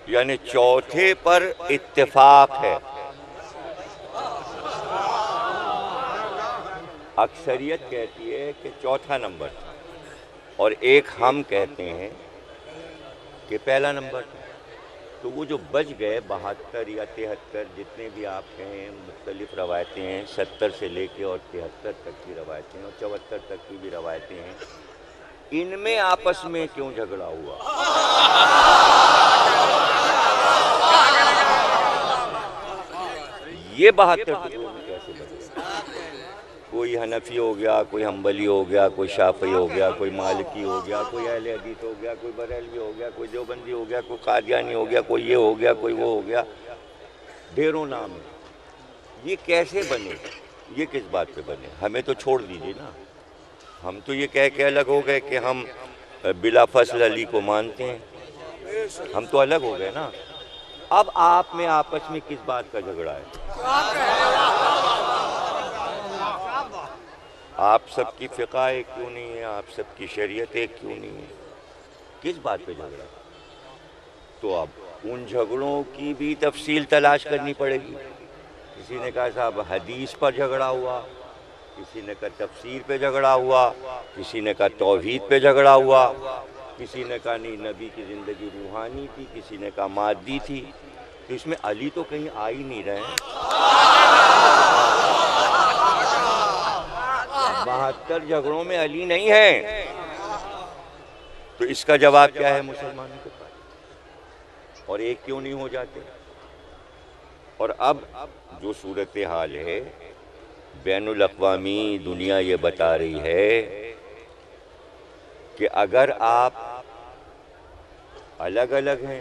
یعنی چوتھے پر اتفاق ہے. اکثریت کہتی ہے کہ چوتھا نمبر تھا، اور ایک ہم کہتے ہیں کہ پہلا نمبر تھا. تو وہ جو بچ گئے 72 یا 73 جتنے بھی آپ کہیں، مختلف روایتیں ہیں، 70 سے لے کے اور 73 تک کی روایتیں ہیں، اور 74 تک کی بھی روایتیں ہیں. ان میں آپس میں کیوں جھگڑا ہوا؟ یہ 72 ٹکڑوں میں کیسے بدلے؟ کوئی حنفی ہو گیا، کوئی حنبلی ہو گیا، کوئی شافعی ہو گیا، کوئی مالکی ہو گیا، کوئی اہل حدیث ہو گیا، کوئی بریلوی ہو گیا، کوئی دیوبندی ہو گیا، کوئی قادیانی ہو گیا، کوئی یہ ہو گیا، کوئی وہ ہو گیا. ڈھیروں نام ہیں. یہ کیسے بنے؟ یہ کس بات پہ بنے؟ ہمیں تو چھوڑ دیجیے نا. ہم تو یہ کہہ کے الگ ہو گئے کہ ہم بلا فصل علی کو مانتے ہیں. ہم تو الگ ہو گئے نا. اب آپ میں آپس میں کس بات کا جھگڑا ہے؟ آپ سب کی فقہ ایک کیوں نہیں ہے؟ آپ سب کی شریعت ایک کیوں نہیں ہے؟ کس بات پہ جھگڑا؟ تو اب ان جھگڑوں کی بھی تفصیل تلاش کرنی پڑے گی. کسی نے کہا صاحب حدیث پر جھگڑا ہوا، کسی نے کہا تفسیر پہ جھگڑا ہوا، کسی نے کہا توحید پہ جھگڑا ہوا، کسی نے کہا نہیں نبی کی زندگی روحانی تھی، کسی نے کہا مادی تھی. تو اس میں علی تو کہیں آ ہی نہیں رہے ہیں۔ 72 جھگڑوں میں علی نہیں ہے، تو اس کا جواب کیا ہے مسلمانوں کے پاس؟ اور ایک کیوں نہیں ہو جاتے؟ اور اب جو صورتحال ہے بین الاقوامی دنیا یہ بتا رہی ہے کہ اگر آپ الگ الگ ہیں،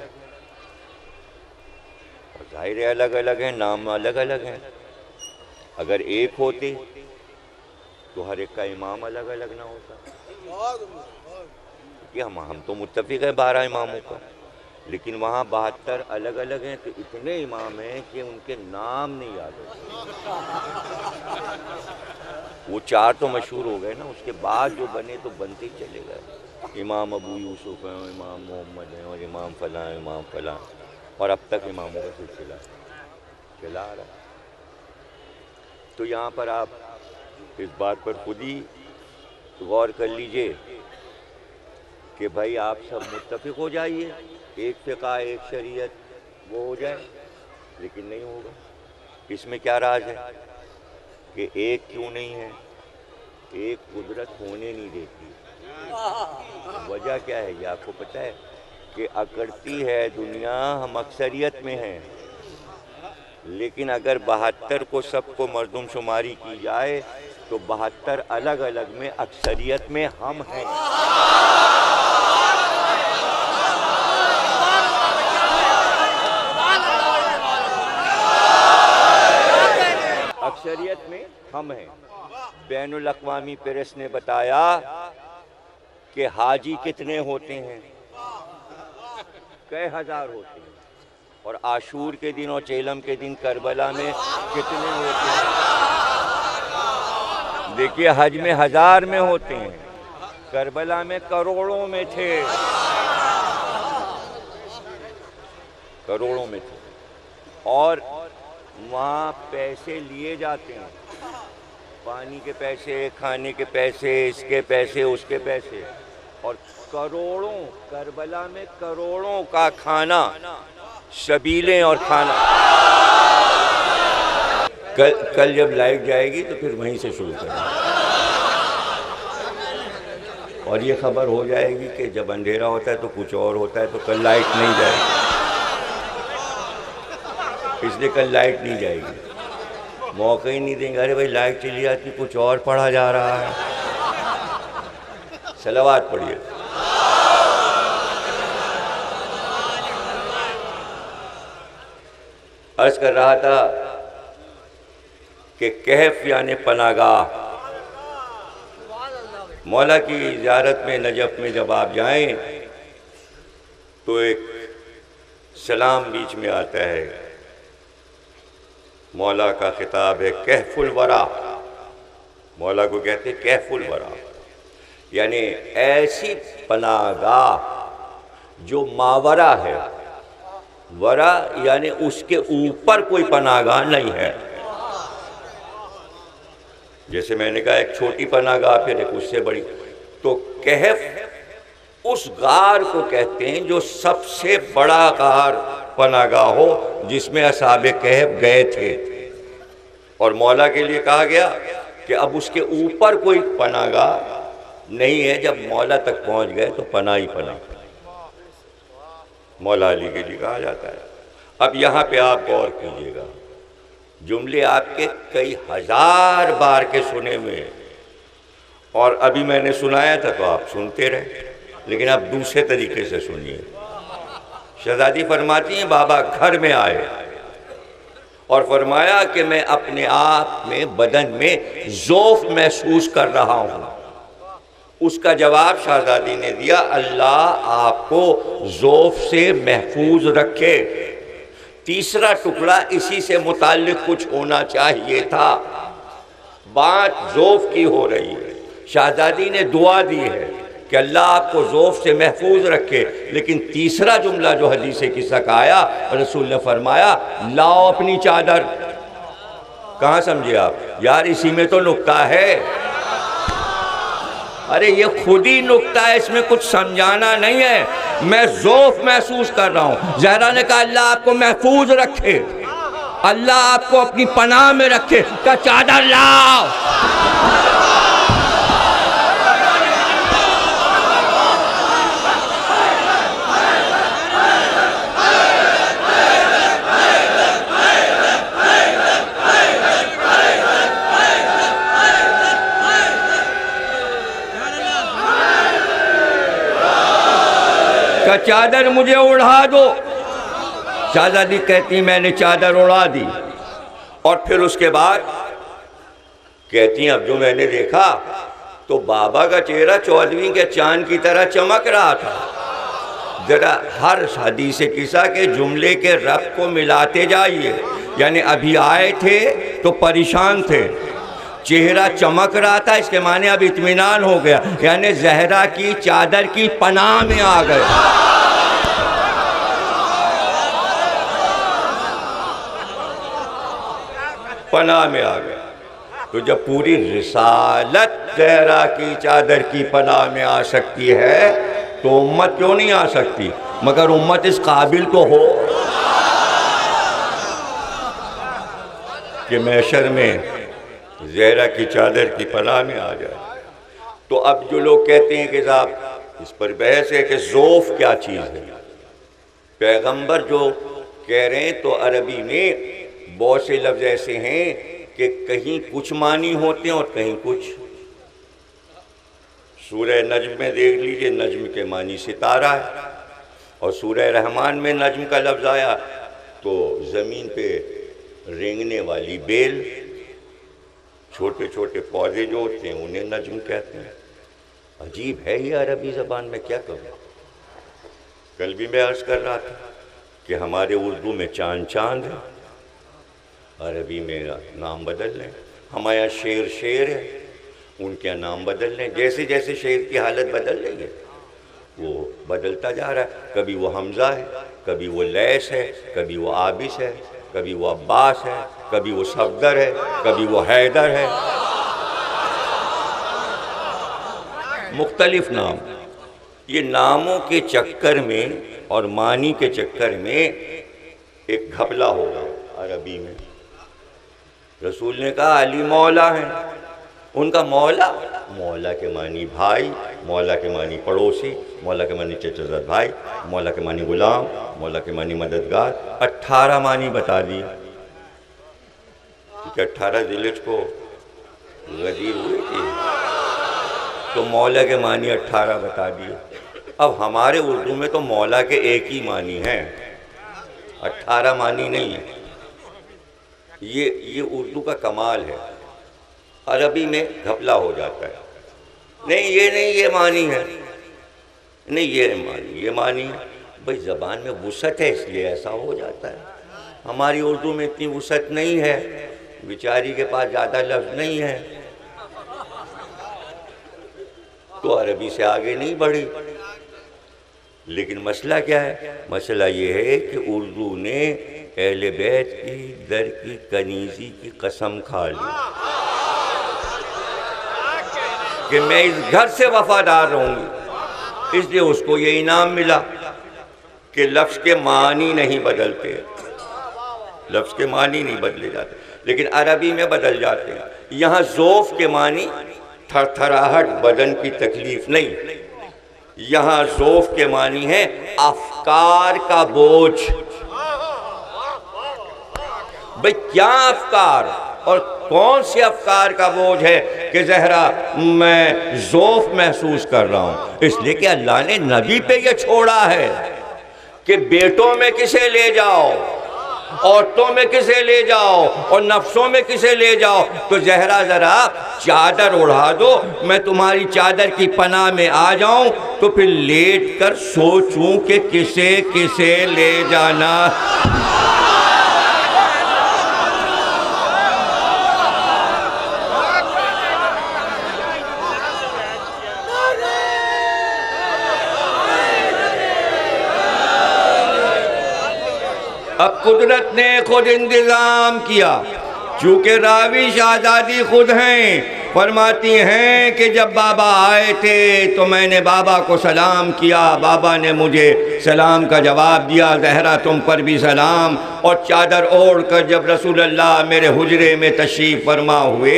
اور ظاہر ہے الگ الگ ہیں، نام الگ الگ ہیں، اگر ایک ہوتے تو ہر ایک کا امام الگ الگ نہ ہوتا۔ کہ ہم تو متفق ہیں 12 اماموں کا، لیکن وہاں 72 الگ الگ ہیں، تو اتنے امام ہیں کہ ان کے نام نہیں یاد ہوتے۔ وہ 4 تو مشہور ہو گئے نا، اس کے بعد جو بنے تو بنتے ہی چلے گئے۔ امام ابو یوسف ہیں، امام محمد ہیں، اور امام فلاں امام فلاں، اور اب تک اماموں کا سلسلہ چلا آ رہا۔ تو یہاں پر آپ اس بات پر خود ہی غور کر لیجئے کہ بھائی آپ سب متفق ہو جائیے، ایک فقہ ایک شریعت وہ ہو جائے، لیکن نہیں ہوگا۔ اس میں کیا راز ہے کہ ایک کیوں نہیں ہے؟ ایک قدرت ہونے نہیں دیتی۔ وجہ کیا ہے یہ آپ کو پتہ ہے؟ کہ اکڑتی ہے دنیا، ہم اکثریت میں ہیں، لیکن اگر 72 کو سب کو مردم شماری کی جائے تو 72 الگ الگ میں اکثریت میں ہم ہیں۔ اکثریت میں ہم ہیں۔ بین الاقوامی پریس نے بتایا کہ حاجی کتنے ہوتے ہیں؟ کئی ہزار ہوتے ہیں۔ اور عاشور کے دن اور چیلم کے دن کربلا میں کتنے ہوتے ہیں؟ دیکھیے حج میں 1000 میں ہوتے ہیں، کربلا میں کروڑوں میں تھے، کروڑوں میں تھے۔ اور وہاں پیسے لیے جاتے ہیں، پانی کے پیسے، کھانے کے پیسے، اس کے پیسے، اس کے پیسے، اور کروڑوں، کربلا میں کروڑوں کا کھانا، شبیلیں اور کھانا۔ کل جب لائٹ جائے گی تو پھر وہیں سے شروع کریں، اور یہ خبر ہو جائے گی کہ جب اندھیرا ہوتا ہے تو کچھ اور ہوتا ہے، تو کل لائٹ نہیں جائے گی، اس لیے کل لائٹ نہیں جائے گی۔ موقع ہی نہیں دیں گے، ارے بھائی لائٹ چلی جاتی کچھ اور پڑھا جا رہا ہے۔ صلوات پڑھیے۔ عرض کر رہا تھا کہ کہف یعنی پناہ گاہ، مولا کی زیارت میں نجف میں جب آپ جائیں تو ایک سلام بیچ میں آتا ہے، مولا کا خطاب ہے کہف الورا، مولا کو کہتے ہیں کہف الورا، یعنی ایسی پناہ گاہ جو ماورا ہے، ورا یعنی اس کے اوپر کوئی پناہ گاہ نہیں ہے۔ جیسے میں نے کہا ایک چھوٹی پناہ گاہ، پھر ایک اس سے بڑی، تو کہف اس غار کو کہتے ہیں جو سب سے بڑا غار پناہ گاہ ہو، جس میں اصحاب کہف گئے تھے۔ اور مولا کے لیے کہا گیا کہ اب اس کے اوپر کوئی پناہ گاہ نہیں ہے، جب مولا تک پہنچ گئے تو پناہ ہی پناہ۔ مولا علی کے لیے کہا جاتا ہے۔ اب یہاں پہ آپ غور کیجئے گا، جملے آپ کے کئی ہزار بار کے سنے ہوئے، اور ابھی میں نے سنایا تھا تو آپ سنتے رہے، لیکن اب دوسرے طریقے سے سنیے۔ شہزادی فرماتی ہیں بابا گھر میں آئے اور فرمایا کہ میں اپنے آپ میں بدن میں ذوف محسوس کر رہا ہوں۔ اس کا جواب شہزادی نے دیا اللہ آپ کو ذوف سے محفوظ رکھے۔ تیسرا ٹکڑا اسی سے متعلق کچھ ہونا چاہیے تھا، بات ذوف کی ہو رہی ہے، شہزادی نے دعا دی ہے کہ اللہ آپ کو ذوف سے محفوظ رکھے، لیکن تیسرا جملہ جو حدیث قصہ کا آیا، رسول نے فرمایا لاؤ اپنی چادر۔ کہاں سمجھے آپ؟ یار اسی میں تو نکتہ ہے، ارے یہ خود ہی نکتہ ہے، اس میں کچھ سمجھانا نہیں ہے۔ میں ذوف محسوس کر رہا ہوں۔ زہرا نے کہا اللہ آپ کو محفوظ رکھے، اللہ آپ کو اپنی پناہ میں رکھے، کہ چادر لاؤ۔ کہ چادر مجھے اڑا دو۔ شہزادی کہتی میں نے چادر اڑا دی، اور پھر اس کے بعد کہتی اب جو میں نے دیکھا تو بابا کا چہرہ 14ویں کے چاند کی طرح چمک رہا تھا۔ ذرا ہر حدیث قصہ کے جملے کے ربط کو ملاتے جائیے، یعنی ابھی آئے تھے تو پریشان تھے، چہرہ چمک رہا تھا، اس کے معنی اب اطمینان ہو گیا، یعنی زہرا کی چادر کی پناہ میں آ گئے۔ پناہ میں آ گئے۔ تو جب پوری رسالت زہرا کی چادر کی پناہ میں آ سکتی ہے تو امت کیوں نہیں آ سکتی؟ مگر امت اس قابل تو ہو کہ محشر میں زہرا کی چادر کی پناہ میں آ جائے۔ تو اب جو لوگ کہتے ہیں کہ صاحب اس پر بحث ہے کہ ذوف کیا چیز ہے، پیغمبر جو کہہ رہے ہیں تو عربی میں بہت سے لفظ ایسے ہیں کہ کہیں کچھ معنی ہوتے ہیں اور کہیں کچھ۔ سورہ نجم میں دیکھ لیجئے، نجم کے معنی ستارہ ہے، اور سورہ رحمان میں نجم کا لفظ آیا تو زمین پہ رینگنے والی بیل، چھوٹے چھوٹے پودے جو ہوتے ہیں انہیں نجم کہتے ہیں۔ عجیب ہے یہ عربی زبان میں، کیا کروں۔ کل بھی میں عرض کر رہا تھا کہ ہمارے اردو میں چاند چاند ہے، عربی میں نام بدل لیں۔ ہمارے یہاں شیر شیر ہے، ان کے نام بدل لیں، جیسے جیسے شیر کی حالت بدل رہی ہے وہ بدلتا جا رہا ہے۔ کبھی وہ حمزہ ہے، کبھی وہ لیس ہے، کبھی وہ عابس ہے، کبھی وہ عباس ہے، کبھی وہ صفدر ہے، کبھی وہ حیدر ہے، مختلف نام۔ یہ ناموں کے چکر میں اور معنی کے چکر میں ایک گھپلا ہوگا عربی میں۔ رسول نے کہا علی مولا ہیں، ان کا مولا، مولا کے معنی بھائی، مولا کے معنی پڑوسی، مولا کے معنی چچا زاد بھائی، مولا کے معنی غلام، مولا کے معنی مددگار، 18 معنی بتا دیے۔ کیونکہ 18 ذیلحج کو غدیر ہوئی تھی تو مولا کے معنی 18 بتا دیے۔ اب ہمارے اردو میں تو مولا کے ایک ہی معنی ہیں، 18 معنی نہیں ہیں۔ یہ اردو کا کمال ہے، عربی میں گھپلا ہو جاتا ہے، نہیں یہ معنی ہے، نہیں یہ معنی ہے۔ بھئی زبان میں وسعت ہے اس لیے ایسا ہو جاتا ہے۔ ہماری اردو میں اتنی وسعت نہیں ہے، بیچاری کے پاس زیادہ لفظ نہیں ہے تو عربی سے آگے نہیں بڑھی۔ لیکن مسئلہ کیا ہے؟ مسئلہ یہ ہے کہ اردو نے اہل بیت کی در کی کنیزی کی قسم کھا لی کہ میں اس گھر سے وفادار رہوں گی، اس لیے اس کو یہ انعام ملا کہ لفظ کے معنی نہیں بدلتے، لفظ کے معنی نہیں بدلے جاتے، لیکن عربی میں بدل جاتے ہیں۔ یہاں ذوف کے معنی تھر تھراہٹ، بدن کی تکلیف نہیں، یہاں ذوف کے معنی ہے افکار کا بوجھ۔ بھئی کیا افکار اور کون سے افکار کا بوجھ ہے کہ زہرا میں ذوف محسوس کر رہا ہوں؟ اس لیے کہ اللہ نے نبی پہ یہ چھوڑا ہے کہ بیٹوں میں کسے لے جاؤ، عورتوں میں کسے لے جاؤ اور نفسوں میں کسے لے جاؤ، تو زہرا ذرا چادر اڑا دو، میں تمہاری چادر کی پناہ میں آ جاؤں تو پھر لیٹ کر سوچوں کہ کسے کسے لے جانا۔ اب قدرت نے خود انتظام کیا، چونکہ راوی شہزادی خود ہیں، فرماتی ہیں کہ جب بابا آئے تھے تو میں نے بابا کو سلام کیا، بابا نے مجھے سلام کا جواب دیا، زہرا تم پر بھی سلام۔ اور چادر اوڑھ کر جب رسول اللہ میرے حجرے میں تشریف فرما ہوئے،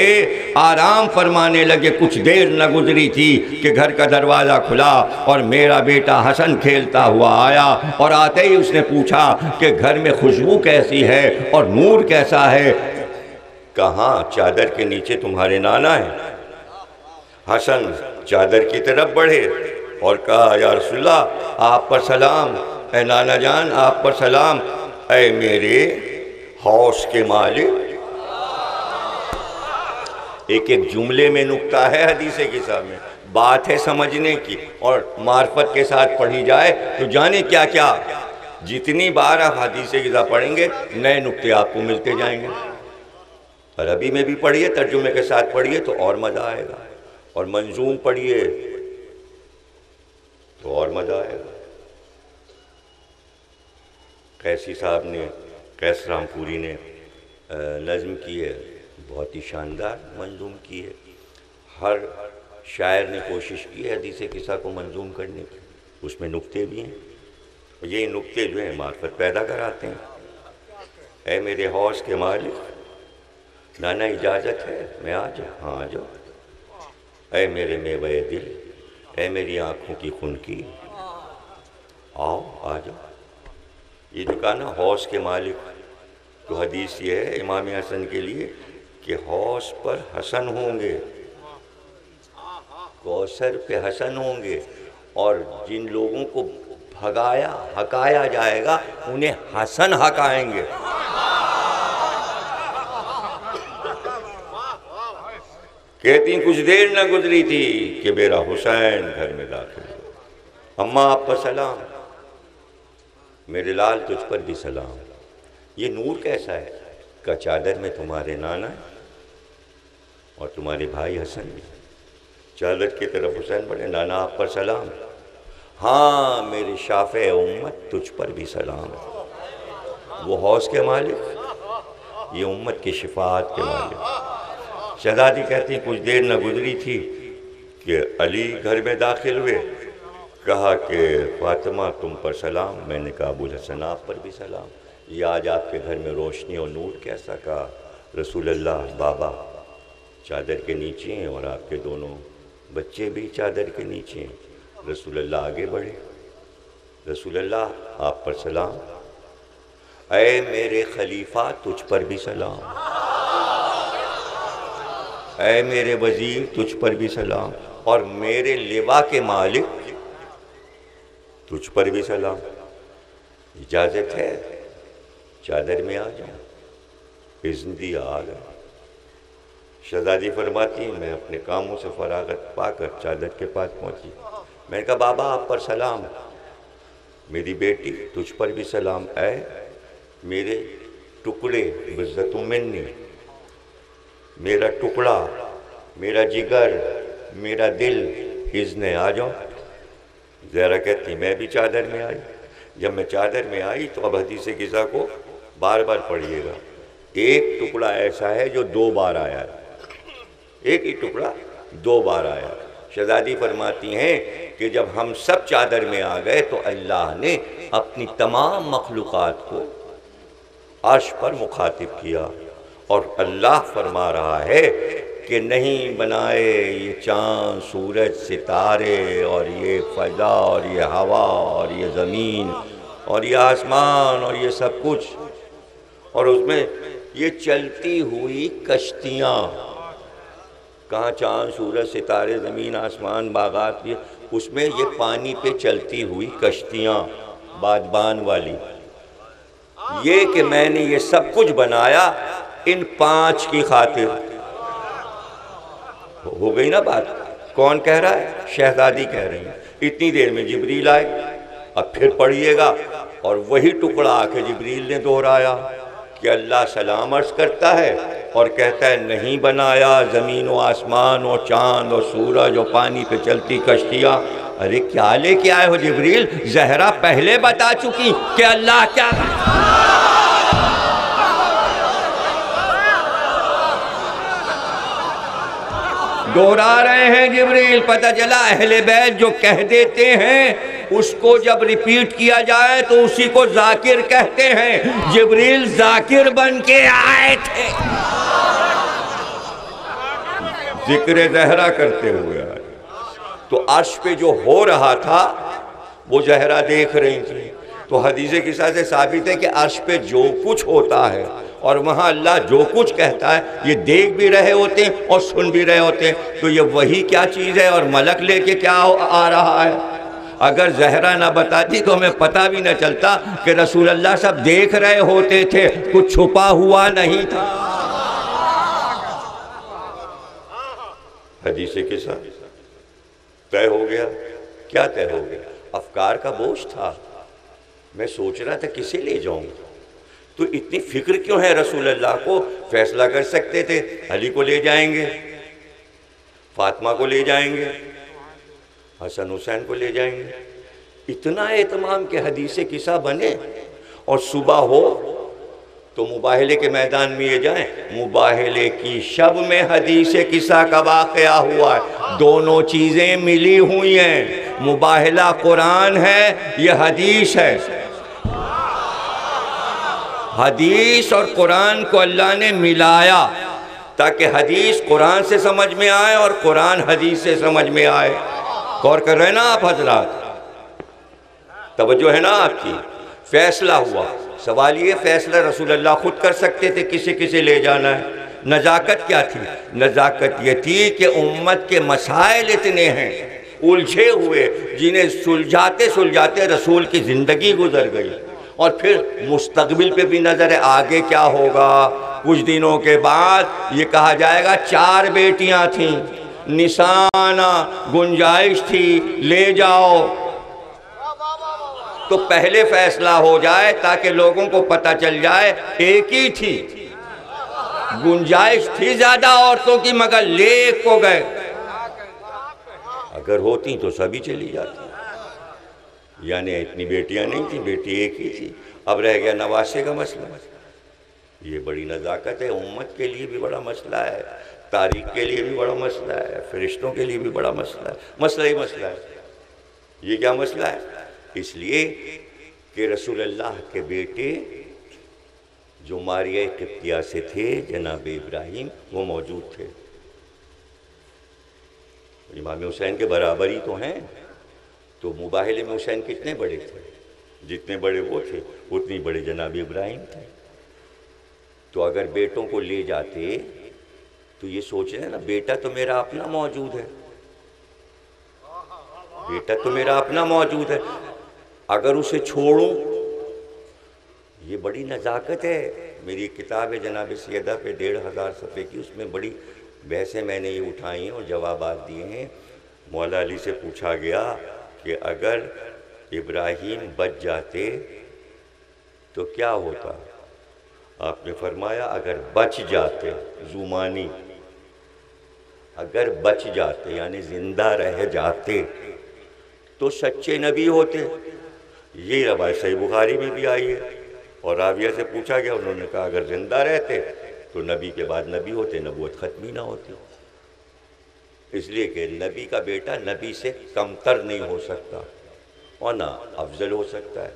آرام فرمانے لگے، کچھ دیر نہ گزری تھی کہ گھر کا دروازہ کھلا اور میرا بیٹا حسن کھیلتا ہوا آیا، اور آتے ہی اس نے پوچھا کہ گھر میں خوشبو کیسی ہے اور نور کیسا ہے؟ کہاں؟ چادر کے نیچے تمہارے نانا ہے۔ حسن چادر کی طرف بڑھے اور کہا یا رسول اللہ آپ پر سلام، اے نانا جان آپ پر سلام، اے میرے حوض کے مالک۔ ایک ایک جملے میں نکتہ ہے حدیث قصہ میں، بات ہے سمجھنے کی، اور معرفت کے ساتھ پڑھی جائے تو جانے کیا کیا، جتنی بار آپ حدیث قصہ پڑھیں گے نئے نکتے آپ کو ملتے جائیں گے۔ عربی میں بھی پڑھیے، ترجمے کے ساتھ پڑھیے تو اور مزہ آئے گا، اور منظوم پڑھیے تو اور مزہ آئے گا۔ قیسی صاحب نے، قیس رام پوری نے نظم کی ہے، بہت ہی شاندار منظوم کی ہے۔ ہر شاعر نے کوشش کی ہے حدیث قصہ کو منظوم کرنے کی، اس میں نکتے بھی ہیں، اور یہ نکتے جو ہیں معرفت پیدا کراتے ہیں۔ اے میرے حوض کے مالک، نانا اجازت ہے میں آ جاؤں؟ ہاں آ جاؤ۔ اے میرے میوہ دل، اے میری آنکھوں کی خنکی، آؤ آ جاؤ۔ یہ جو کہا نا حوض کے مالک، تو حدیث یہ ہے امام حسن کے لیے کہ حوض پر حسن ہوں گے، کوثر پہ حسن ہوں گے، اور جن لوگوں کو ہکایا جائے گا انہیں حسن ہکائیں گے۔ کہتی کچھ دیر نہ گزری تھی کہ میرا حسین گھر میں داخل ہوا۔ اماں آپ پر سلام، میرے لال تجھ پر بھی سلام۔ یہ نور کیسا ہے؟ کہ چادر میں تمہارے نانا ہے اور تمہارے بھائی حسن بھی۔ چادر کی طرف حسین بڑھے، نانا آپ پر سلام۔ ہاں میری شافع امت تجھ پر بھی سلام۔ وہ حوض کے مالک، یہ امت کی شفاعت کے مالک۔ شہزادی کہتی کچھ دیر نہ گزری تھی کہ علی گھر میں داخل ہوئے، کہا کہ فاطمہ تم پر سلام۔ میں نے کہا ابوالحسن آپ پر بھی سلام، یہ آج آپ کے گھر میں روشنی اور نور کیسا؟ کہا رسول اللہ بابا چادر کے نیچے ہیں اور آپ کے دونوں بچے بھی چادر کے نیچے ہیں۔ رسول اللہ آگے بڑھے، رسول اللہ آپ پر سلام، اے میرے خلیفہ تجھ پر بھی سلام، اے میرے وزیر تجھ پر بھی سلام، اور میرے لوا کے مالک تجھ پر بھی سلام۔ اجازت ہے چادر میں آ جاؤں؟ اذن دیا، آ گئے۔ شہزادی فرماتی میں اپنے کاموں سے فراغت پا کر چادر کے پاس پہنچی۔ میں نے کہا بابا آپ پر سلام، میری بیٹی تجھ پر بھی سلام، اے میرے ٹکڑے بزت منی، میرا ٹکڑا، میرا جگر، میرا دل، اذن آ جاؤ۔ زہرا کہتی میں بھی چادر میں آئی۔ جب میں چادر میں آئی تو اب حدیث قصہ کو بار بار پڑھیے گا۔ ایک ٹکڑا ایسا ہے جو 2 بار آیا ہے، ایک ہی ٹکڑا 2 بار آیا۔ شہزادی فرماتی ہیں کہ جب ہم سب چادر میں آ گئے تو اللہ نے اپنی تمام مخلوقات کو عرش پر مخاطب کیا، اور اللہ فرما رہا ہے کہ نہیں بنائے یہ چاند سورج ستارے اور یہ فضا اور یہ ہوا اور یہ زمین اور یہ آسمان اور یہ سب کچھ، اور اس میں یہ چلتی ہوئی کشتیاں، کہاں چاند سورج ستارے زمین آسمان باغات، اس میں یہ پانی پہ چلتی ہوئی کشتیاں بادبان والی۔ یہ کہ میں نے یہ سب کچھ بنایا ان 5 کی خاطر۔ ہو گئی نا بات؟ کون کہہ رہا ہے؟ شہزادی کہہ رہی ہیں۔ اتنی دیر میں جبریل آئے، اب پھر پڑھیے گا، اور وہی ٹکڑا آ کے جبریل نے دہرایا کہ اللہ سلام عرض کرتا ہے اور کہتا ہے نہیں بنایا زمین و آسمان و چاند و سورج و پانی پہ چلتی کشتیاں۔ ارے کیا لے کے آئے ہو جبریل؟ زہرا پہلے بتا چکی کہ اللہ کیا دوہرا رہے ہیں جبریل. پتہ چلا اہل بیت جو کہہ دیتے ہیں اس کو جب ریپیٹ کیا جائے تو اسی کو ذاکر کہتے ہیں. جبریل ذاکر بن کے آئے تھے, ذکر زہرا کرتے ہوئے آئے. تو عرش پہ جو ہو رہا تھا وہ زہرا دیکھ رہی تھی. تو حدیث قصہ سے ثابت ہے کہ عرش پہ جو کچھ ہوتا ہے اور وہاں اللہ جو کچھ کہتا ہے یہ دیکھ بھی رہے ہوتے ہیں اور سن بھی رہے ہوتے ہیں. تو یہ وہی کیا چیز ہے اور ملک لے کے کیا آ رہا ہے. اگر زہرا نہ بتاتی تو ہمیں پتہ بھی نہ چلتا کہ رسول اللہ سب دیکھ رہے ہوتے تھے, کچھ چھپا ہوا نہیں تھا. حدیث قصہ طے ہو گیا. کیا طے ہو گیا؟ افکار کا بوجھ تھا. میں سوچ رہا تھا کسے لے جاؤں. تو اتنی فکر کیوں ہے رسول اللہ کو؟ فیصلہ کر سکتے تھے علی کو لے جائیں گے, فاطمہ کو لے جائیں گے, حسن حسین کو لے جائیں گے. اتنا اہتمام کہ حدیث قصہ بنے اور صبح ہو تو مباہلے کے میدان میں یہ جائیں. مباہلے کی شب میں حدیث قصہ کا واقعہ ہوا ہے. دونوں چیزیں ملی ہوئی ہیں. مباہلہ قرآن ہے, یہ حدیث ہے. حدیث اور قرآن کو اللہ نے ملایا تاکہ حدیث قرآن سے سمجھ میں آئے اور قرآن حدیث سے سمجھ میں آئے. غور کر رہے ہیں نا آپ حضرات؟ توجہ ہے نا آپ کی؟ فیصلہ ہوا. سوال یہ فیصلہ رسول اللہ خود کر سکتے تھے کسے کسے لے جانا ہے. نزاکت کیا تھی؟ نزاکت یہ تھی کہ امت کے مسائل اتنے ہیں الجھے ہوئے جنہیں سلجھاتے سلجھاتے رسول کی زندگی گزر گئی. اور پھر مستقبل پہ بھی نظر ہے آگے کیا ہوگا. کچھ دنوں کے بعد یہ کہا جائے گا 4 بیٹیاں تھیں, نشانہ گنجائش تھی, لے جاؤ. تو پہلے فیصلہ ہو جائے تاکہ لوگوں کو پتہ چل جائے ایک ہی تھی, گنجائش تھی زیادہ عورتوں کی مگر لے ایک کو گئے. اگر ہوتی تو سبھی چلی جاتی. یعنی اتنی بیٹیاں نہیں تھیں, بیٹی ایک ہی تھی. اب رہ گیا نواسے کا مسئلہ. یہ بڑی نزاکت ہے, امت کے لیے بھی بڑا مسئلہ ہے, تاریخ کے لیے بھی بڑا مسئلہ ہے, فرشتوں کے لیے بھی بڑا مسئلہ ہے. مسئلہ ہی مسئلہ ہے. یہ کیا مسئلہ ہے؟ اس لیے کہ رسول اللہ کے بیٹے جو ماریہ قبطیہ سے تھے جناب ابراہیم وہ موجود تھے. امام حسین کے برابر ہی تو ہیں. تو مباہلے میں حسین کتنے بڑے تھے؟ جتنے بڑے وہ تھے اتنی بڑے جناب ابراہیم تھے. تو اگر بیٹوں کو لے جاتے تو یہ سوچ رہے ہیں نا بیٹا تو میرا اپنا موجود ہے, بیٹا تو میرا اپنا موجود ہے, اگر اسے چھوڑوں. یہ بڑی نزاکت ہے. میری کتاب ہے جناب سیدہ پہ 1500 صفحے کی, اس میں بڑی بحثیں میں نے یہ اٹھائی ہیں اور جوابات دیے ہیں. مولا علی سے پوچھا گیا کہ اگر ابراہیم بچ جاتے تو کیا ہوتا؟ آپ نے فرمایا اگر بچ جاتے, زمانی, اگر بچ جاتے یعنی زندہ رہ جاتے تو سچے نبی ہوتے. یہ روایت صحیح بخاری میں بھی آئی ہے. اور راویہ سے پوچھا گیا, انہوں نے کہا اگر زندہ رہتے تو نبی کے بعد نبی ہوتے, نبوت ختم ہی نہ ہوتی. اس لیے کہ نبی کا بیٹا نبی سے کمتر نہیں ہو سکتا اور نہ افضل ہو سکتا ہے.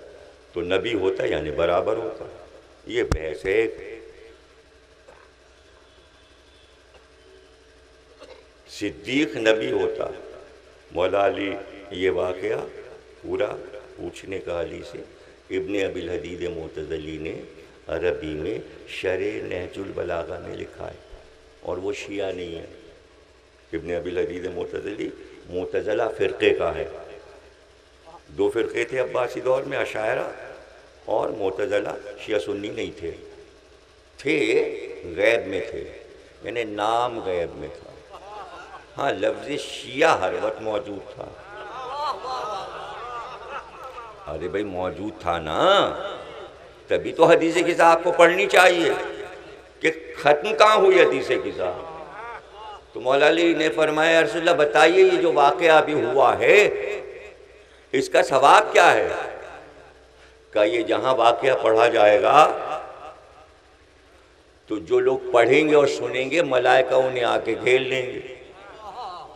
تو نبی ہوتا یعنی برابر ہوتا. یہ بحث ہے. صدیق نبی ہوتا. مولا علی یہ واقعہ پورا پوچھنے کا علی سے ابن ابی الحدید معتزلی نے عربی میں شرح نہج البلاغہ میں لکھا ہے, اور وہ شیعہ نہیں ہے. ابن ابی الحدید معتزلی معتزلہ فرقے کا ہے. 2 فرقے تھے عباسی دور میں, اشاعرہ اور معتزلہ. شیعہ سنی نہیں تھے, غیب میں تھے, یعنی نام غیب میں تھا. ہاں لفظ شیعہ ہر وقت موجود تھا. ارے بھائی موجود تھا نا, تبھی تو حدیث قصہ آپ کو پڑھنی چاہیے کہ ختم کہاں ہوئی حدیث قصہ. تو مولا علی نے فرمایا رسول اللہ بتائیے یہ جو واقعہ ابھی ہوا ہے اس کا ثواب کیا ہے؟ کہ یہ جہاں واقعہ پڑھا جائے گا تو جو لوگ پڑھیں گے اور سنیں گے ملائکہ انہیں آ کے گھیر لیں گے.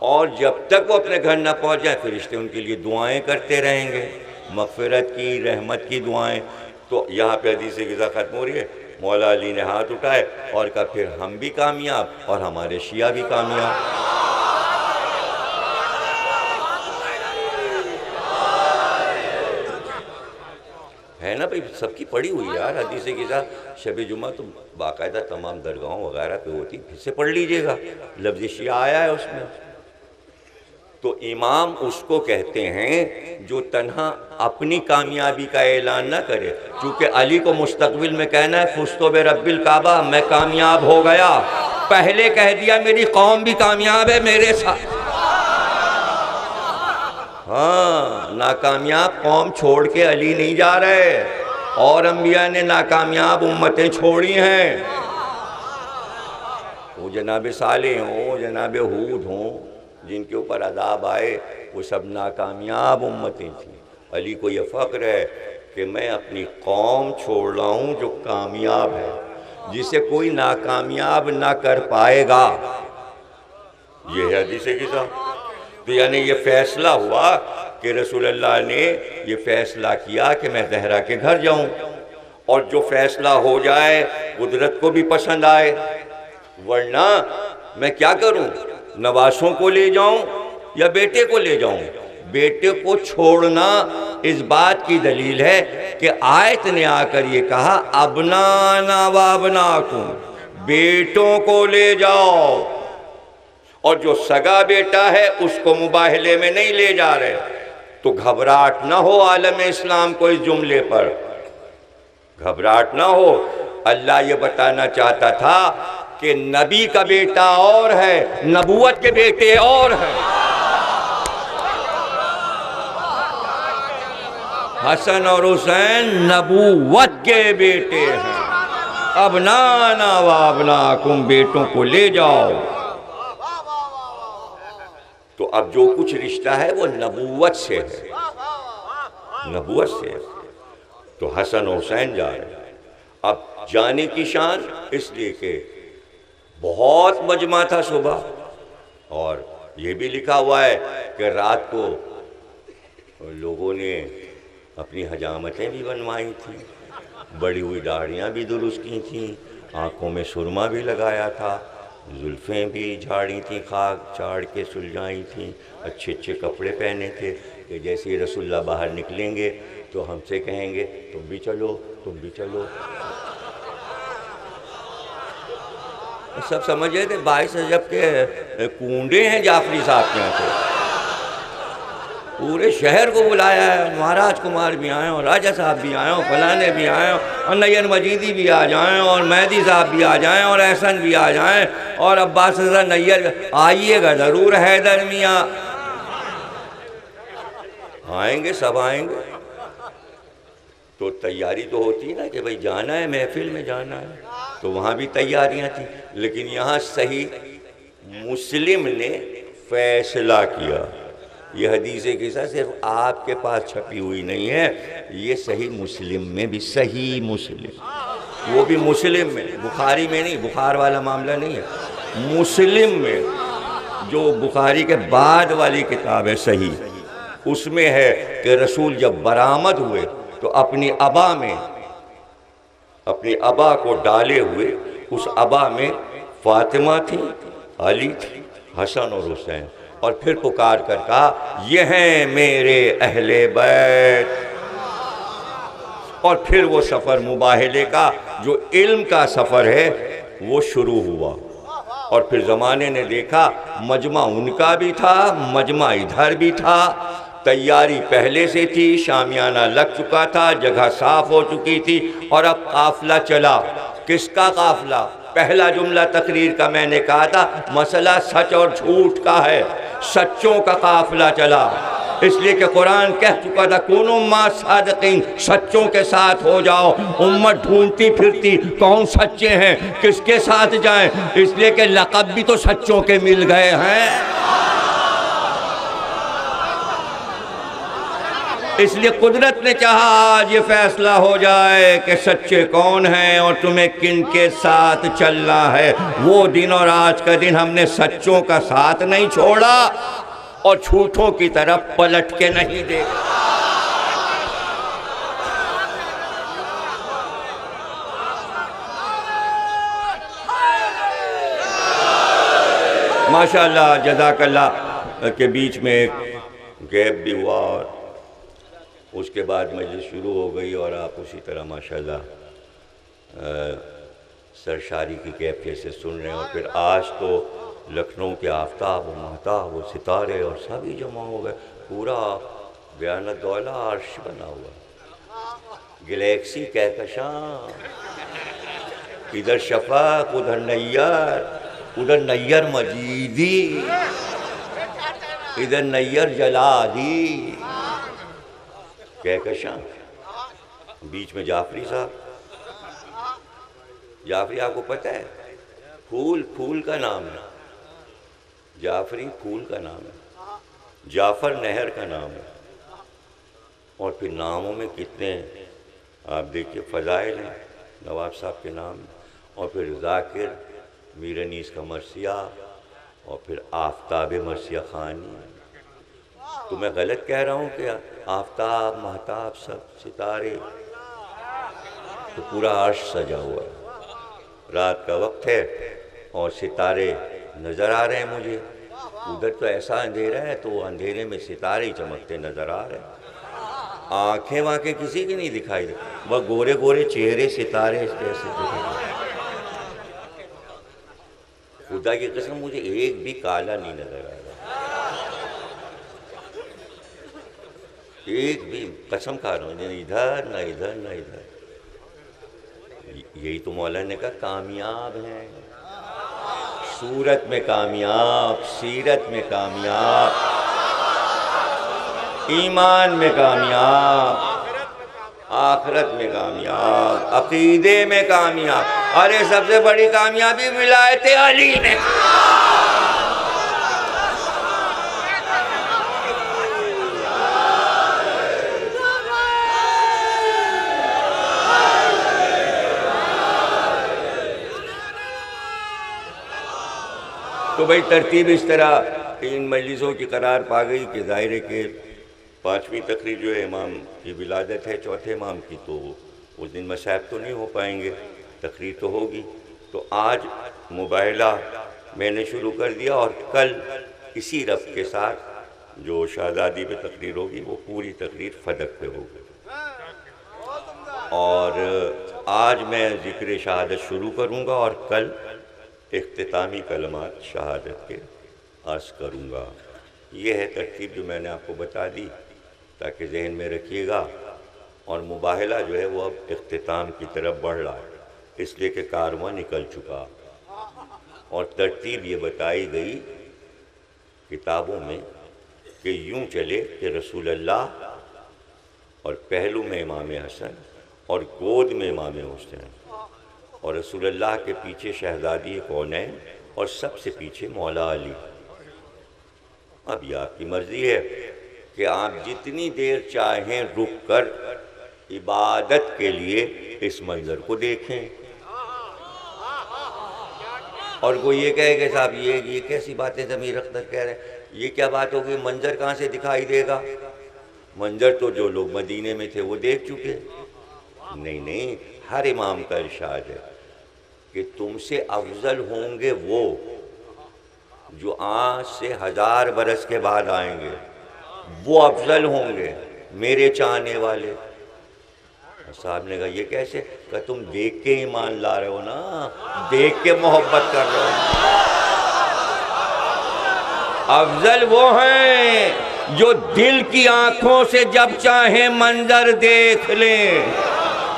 اور جب تک وہ اپنے گھر نہ پہنچ جائیں فرشتے ان کے لیے دعائیں کرتے رہیں گے، مغفرت کی، رحمت کی دعائیں۔ تو یہاں پہ حدیث غذا ختم ہو رہی ہے، مولا علی نے ہاتھ اٹھائے اور کہا پھر ہم بھی کامیاب اور ہمارے شیعہ بھی کامیاب۔ ہے نا بھائی، سب کی پڑھی ہوئی یار حدیث غذا۔ شب جمعہ تو باقاعدہ تمام درگاہوں وغیرہ پہ ہوتی، پھر سے پڑھ لیجئے گا، لفظ شیعہ آیا ہے اس میں۔ تو امام اس کو کہتے ہیں جو تنہا اپنی کامیابی کا اعلان نہ کرے، چونکہ علی کو مستقبل میں کہنا ہے فزت برب الکعبہ، میں کامیاب ہو گیا، پہلے کہہ دیا میری قوم بھی کامیاب ہے میرے ساتھ۔ ہاں، ناکامیاب قوم چھوڑ کے علی نہیں جا رہے، اور انبیاء نے ناکامیاب امتیں چھوڑی ہیں، وہ جناب صالح ہوں، جناب ہود ہوں، جن کے اوپر عذاب آئے، وہ سب ناکامیاب امتیں تھیں۔ علی کو یہ فخر ہے کہ میں اپنی قوم چھوڑ رہا ہوں جو کامیاب ہے، جسے کوئی ناکامیاب نہ کر پائے گا۔ یہ ہے حدیث غذا۔ تو یعنی یہ فیصلہ ہوا کہ رسول اللہ نے یہ فیصلہ کیا کہ میں زہرا کے گھر جاؤں، اور جو فیصلہ ہو جائے قدرت کو بھی پسند آئے، ورنہ میں کیا کروں، نواسوں کو لے جاؤں یا بیٹے کو لے جاؤں؟ بیٹے کو چھوڑنا اس بات کی دلیل ہے کہ آیت نے آ کر یہ کہا ابنانا و ابناکم، بیٹوں کو لے جاؤ، اور جو سگا بیٹا ہے اس کو مباہلے میں نہیں لے جا رہے۔ تو گھبراہٹ نہ ہو عالم اسلام کو اس جملے پر، گھبراہٹ نہ ہو۔ اللہ یہ بتانا چاہتا تھا کہ نبی کا بیٹا اور ہے، نبوت کے بیٹے اور ہیں۔ حسن اور حسین نبوت کے بیٹے ہیں۔ ابنانا و ابناکم، بیٹوں کو لے جاؤ۔ تو اب جو کچھ رشتہ ہے وہ نبوت سے ہے، نبوت سے ہے۔ تو حسن و حسین جا رہے ہیں۔ اب جانے کی شان اس لیے کہ بہت مجمع تھا صبح، اور یہ بھی لکھا ہوا ہے کہ رات کو لوگوں نے اپنی حجامتیں بھی بنوائی تھیں، بڑی ہوئی داڑھیاں بھی درست کی تھیں، آنکھوں میں سرما بھی لگایا تھا، زلفیں بھی جھاڑی تھیں، خاک چاڑ کے سلجھائی تھیں، اچھے اچھے کپڑے پہنے تھے کہ جیسے ہی رسول اللہ باہر نکلیں گے تو ہم سے کہیں گے تم بھی چلو، تم بھی چلو۔ سب سمجھ رہے تھے 22 رجب کے کنڈے ہیں جعفری صاحب کے یہاں سے، پورے شہر کو بلایا ہے، مہاراج کمار بھی آئیں اور راجہ صاحب بھی آئیں اور فلانے بھی آئیں اور نیر مجیدی بھی آ جائیں اور مہدی صاحب بھی آ جائیں اور احسن بھی آ جائیں اور عباس رضا نیر، آئیے گا ضرور حیدر میاں، آئیں گے، سب آئیں گے۔ تو تیاری تو ہوتی نا کہ بھئی جانا ہے، محفل میں جانا ہے، تو وہاں بھی تیاریاں تھیں، لیکن یہاں صحیح مسلم نے فیصلہ کیا۔ یہ حدیث غذا صرف آپ کے پاس چھپی ہوئی نہیں ہے، یہ صحیح مسلم میں بھی، صحیح مسلم، وہ بھی مسلم میں، بخاری میں نہیں، بخار والا معاملہ نہیں ہے، مسلم میں، جو بخاری کے بعد والی کتاب ہے صحیح، اس میں ہے کہ رسول جب برآمد ہوئے تو اپنی عبا میں، اپنی عبا کو ڈالے ہوئے، اس عبا میں فاطمہ تھی، علی تھی، حسن اور حسین، اور پھر پکار کر کہا یہ ہیں میرے اہل بیت۔ اور پھر وہ سفر مباہلے کا جو علم کا سفر ہے وہ شروع ہوا، اور پھر زمانے نے دیکھا مجمع ان کا بھی تھا، مجمع ادھر بھی تھا، تیاری پہلے سے تھی، شامیانہ لگ چکا تھا، جگہ صاف ہو چکی تھی، اور اب قافلہ چلا۔ کس کا قافلہ؟ پہلا جملہ تقریر کا میں نے کہا تھا مسئلہ سچ اور جھوٹ کا ہے، سچوں کا قافلہ چلا، اس لیے کہ قرآن کہہ چکا تھا کونوا مع صادقین، سچوں کے ساتھ ہو جاؤ۔ امت ڈھونڈتی پھرتی کون سچے ہیں، کس کے ساتھ جائیں، اس لیے کہ لقب بھی تو سچوں کے مل گئے ہیں، اس لیے قدرت نے چاہا آج یہ فیصلہ ہو جائے کہ سچے کون ہیں اور تمہیں کن کے ساتھ چلنا ہے۔ وہ دن اور آج کا دن ہم نے سچوں کا ساتھ نہیں چھوڑا اور جھوٹوں کی طرف پلٹ کے نہیں دیکھا۔ ماشاءاللہ جزاک اللہ کے بیچ میں ایک گیپ بھی ہوا اور اس کے بعد مجلس شروع ہو گئی اور آپ اسی طرح ماشاءاللہ سرشاری کی کیفیت سے سن رہے ہیں، اور پھر آج تو لکھنؤ کے آفتاب و مہتاب و ستارے اور سبھی جمع ہو گئے، پورا بیان الدولہ عرش بنا ہوا، گلیکسی کہکشاں، ادھر شفق ادھر نیر، ادھر نیر مجیدی ادھر نیر جلادی، کہکشاں، بیچ میں جعفری صاحب۔ جعفری آپ کو پتہ ہے پھول کا نام ہے، جعفری پھول کا نام ہے، جعفر نہر کا نام ہے، اور پھر ناموں میں کتنے آپ دیکھیے فضائل ہیں نواب صاحب کے نام میں، اور پھر ذاکر میر انیس کا مرثیہ، اور پھر آفتاب مرثیہ خانی۔ تو میں غلط کہہ رہا ہوں کہ آفتاب مہتاب سب ستارے، تو پورا عرش سجا ہوا ہے، رات کا وقت ہے اور ستارے نظر آ رہے ہیں مجھے، ادھر تو ایسا اندھیرا ہے تو وہ اندھیرے میں ستارے ہی چمکتے نظر آ رہے ہیں، آنکھیں واقعیں کسی کی نہیں دکھائی دے، وہ گورے گورے چہرے ستارے جیسے دکھائی۔ خدا کی قسم مجھے ایک بھی کالا نہیں نظر آ رہا، ایک بھی، قسم کھا رہا ہوں، نہ ادھر نہ ادھر نہ ادھر۔ یہی تو مولا نے کہا کامیاب ہیں، صورت میں کامیاب، سیرت میں کامیاب، ایمان میں کامیاب، آخرت میں کامیاب، عقیدے میں کامیاب، ارے سب سے بڑی کامیابی ولایت علی میں۔ تو بھئی ترتیب اس طرح ان مجلسوں کی قرار پا گئی کہ ظاہر ہے کہ 5ویں تقریر جو ہے امام کی ولادت ہے چوتھے امام کی، تو اس دن مصاحب تو نہیں ہو پائیں گے، تقریر تو ہوگی، تو آج مباہلہ میں نے شروع کر دیا، اور کل اسی رفع کے ساتھ جو شہزادی پہ تقریر ہوگی وہ پوری تقریر فدق پہ ہوگی، اور آج میں ذکر شہادت شروع کروں گا اور کل اختتامی کلمات شہادت کے عرض کروں گا۔ یہ ہے ترتیب جو میں نے آپ کو بتا دی تاکہ ذہن میں رکھیے گا، اور مباہلہ جو ہے وہ اب اختتام کی طرف بڑھ رہا ہے، اس لیے کہ کارواں نکل چکا، اور ترتیب یہ بتائی گئی کتابوں میں کہ یوں چلے کہ رسول اللہ اور پہلو میں امام حسن اور گود میں امام حسین، اور رسول اللہ کے پیچھے شہزادی کونین اور سب سے پیچھے مولا علی۔ اب یہ آپ کی مرضی ہے کہ آپ جتنی دیر چاہیں رک کر عبادت کے لیے اس منظر کو دیکھیں، اور کوئی یہ کہے کہ صاحب یہ کیسی باتیں ضمیر اختر کہہ رہے ہیں، یہ کیا بات ہوگی، منظر کہاں سے دکھائی دے گا؟ منظر تو جو لوگ مدینے میں تھے وہ دیکھ چکے۔ نہیں، ہر امام کا ارشاد ہے کہ تم سے افضل ہوں گے وہ جو آج سے 1000 برس کے بعد آئیں گے، وہ افضل ہوں گے میرے چاہنے والے۔ صاحب نے کہا یہ کیسے؟ کہ تم دیکھ کے ایمان لا رہے ہو نا، دیکھ کے محبت کر رہے ہو۔ افضل وہ ہیں جو دل کی آنکھوں سے جب چاہیں منظر دیکھ لیں،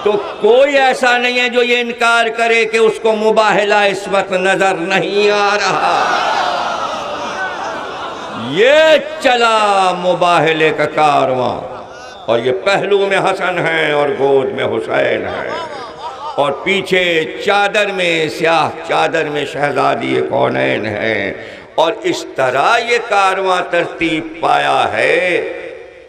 تو کوئی ایسا نہیں ہے جو یہ انکار کرے کہ اس کو مباہلہ اس وقت نظر نہیں آ رہا۔ یہ چلا مباہلے کا کارواں، اور یہ پہلو میں حسن ہیں اور گود میں حسین ہیں، اور پیچھے چادر میں سیاہ چادر میں شہزادی کونین ہیں، اور اس طرح یہ کارواں ترتیب پایا ہے